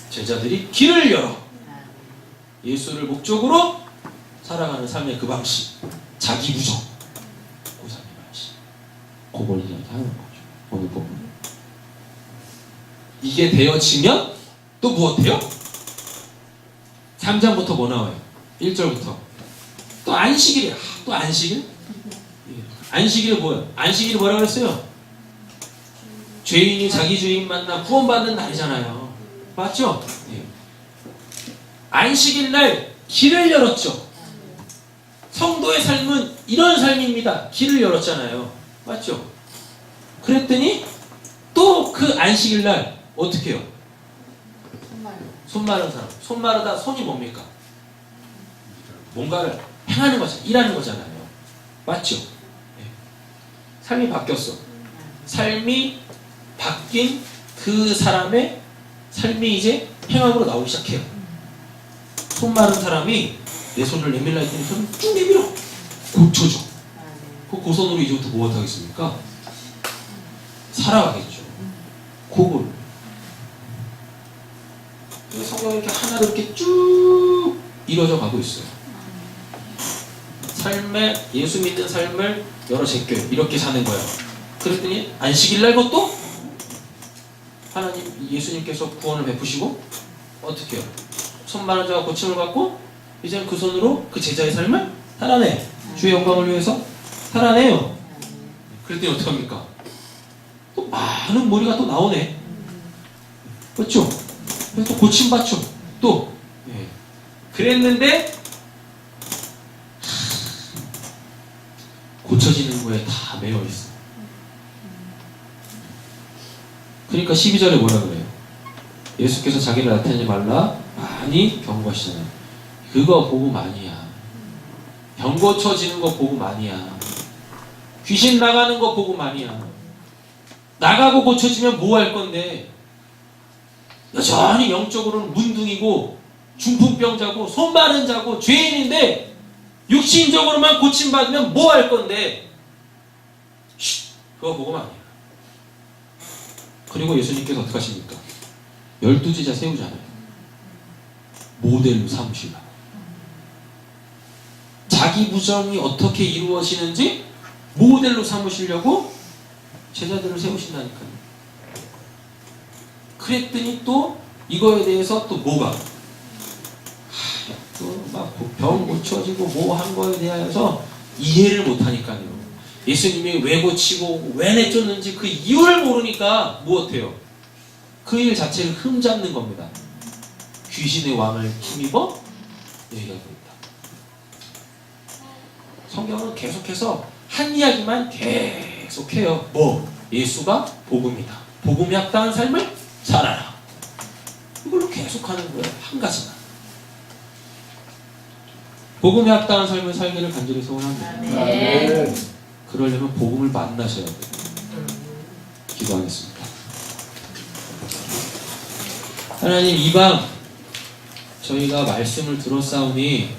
제자들이 길을 열어 예수를 목적으로 살아가는 삶의 그 방식, 자기 부정, 그 삶의 방식, 그걸 이야기하는 거죠. 오늘 보면 이게 되어지면 또 무엇해요? 3장부터 뭐 나와요? 1절부터 또 안식일이야. 또 안식일? 안식일이 뭐야? 안식일이 뭐라고 했어요? 죄인이 자기 주인 만나 구원받는 날이잖아요. 맞죠? 예. 안식일 날 길을 열었죠. 성도의 삶은 이런 삶입니다. 길을 열었잖아요. 맞죠? 그랬더니 또 그 안식일 날 어떻게 해요? 손 마른 사람. 손 마르다 손이 뭡니까? 뭔가를 행하는 거잖아요. 일하는 거잖아요. 맞죠? 네. 삶이 바뀌었어. 삶이 바뀐 그 사람의 삶이 이제 행함으로 나오기 시작해요. 손 마른 사람이 내 손을 내밀라 했더니 손을 쭉 내밀어. 고쳐줘. 그 손으로 이제부터 뭐 하겠습니까? 살아가겠죠. 그걸. 성경이 이렇게 하나로 이렇게 쭉 이루어져 가고 있어요. 삶의, 예수 믿는 삶을 여러 제껴 이렇게 사는 거예요. 그랬더니 안식일 날 것도 하나님, 예수님께서 구원을 베푸시고 어떻게 해요? 손 마른 자가 고침을 받고 이제 그 손으로 그 제자의 삶을 살아내. 주의 영광을 위해서 살아내요. 그랬더니 어떡합니까? 또 많은 머리가 또 나오네. 그렇죠? 그래서 또 고침받죠. 또 예. 그랬는데 고쳐지는 거에 다 매여 있어. 그러니까 12절에 뭐라 그래요? 예수께서 자기를 나타내지 말라 많이 경고하시잖아요. 그거 복음 아니야. 병 고쳐지는 거 복음 아니야. 귀신 나가는 거 복음 아니야. 나가고 고쳐지면 뭐 할 건데? 여전히 영적으로는 문둥이고 중풍병자고 손 마른 자고 죄인인데 육신적으로만 고침받으면 뭐 할 건데? 그거 복음 아니야. 그리고 예수님께서 어떻게 하십니까? 12제자 세우잖아요. 모델로 삼으시려고. 자기 부정이 어떻게 이루어지는지 모델로 삼으시려고 제자들을 세우신다니까요. 그랬더니 또 이거에 대해서 또 뭐가? 또 막 병 고쳐지고 뭐 한 거에 대해서 이해를 못하니까요. 예수님이 왜 고치고 왜 내쫓는지 그 이유를 모르니까 무엇해요? 그 일 자체를 흠잡는 겁니다. 귀신의 왕을 힘입어 얘기하고 있다. 성경은 계속해서 한 이야기만 계속해요. 뭐? 예수가 복음이다. 복음이 합당한 삶을 살아라. 이걸로 계속하는 거예요. 한 가지만. 복음에 합당한 삶을 살기를 간절히 소원합니다. 아멘. 그러려면 복음을 만나셔야 돼요. 기도하겠습니다. 하나님, 이 밤 저희가 말씀을 들었사오니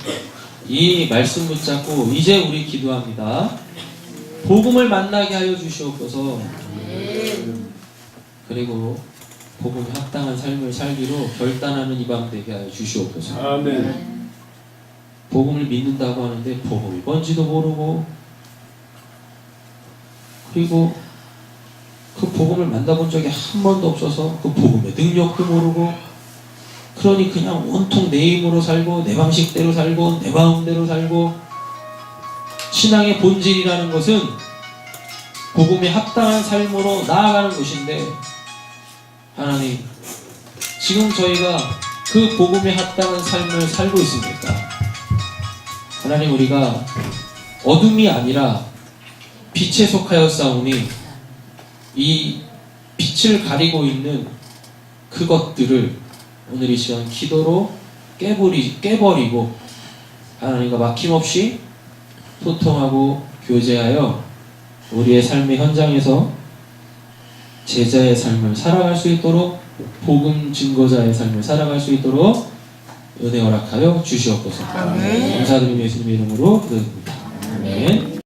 이 말씀 붙잡고 이제 우리 기도합니다. 복음을 만나게 하여 주시옵소서. 그리고 복음에 합당한 삶을 살기로 결단하는 이 밤 되게 하여 주시옵소서. 아멘. 복음을 믿는다고 하는데 복음이 뭔지도 모르고, 그리고 그 복음을 만나본 적이 한 번도 없어서 그 복음의 능력도 모르고, 그러니 그냥 온통 내 힘으로 살고 내 방식대로 살고 내 마음대로 살고. 신앙의 본질이라는 것은 복음에 합당한 삶으로 나아가는 것인데, 하나님, 지금 저희가 그 복음에 합당한 삶을 살고 있습니까? 하나님, 우리가 어둠이 아니라 빛에 속하여 싸우니 이 빛을 가리고 있는 그것들을 오늘 이 시간 기도로 깨버리고 하나님과 막힘없이 소통하고 교제하여 우리의 삶의 현장에서 제자의 삶을 살아갈 수 있도록, 복음 증거자의 삶을 살아갈 수 있도록 은혜 허락하여 주시옵소서. 감사드리며 예수님의 이름으로 기도드립니다. 아멘.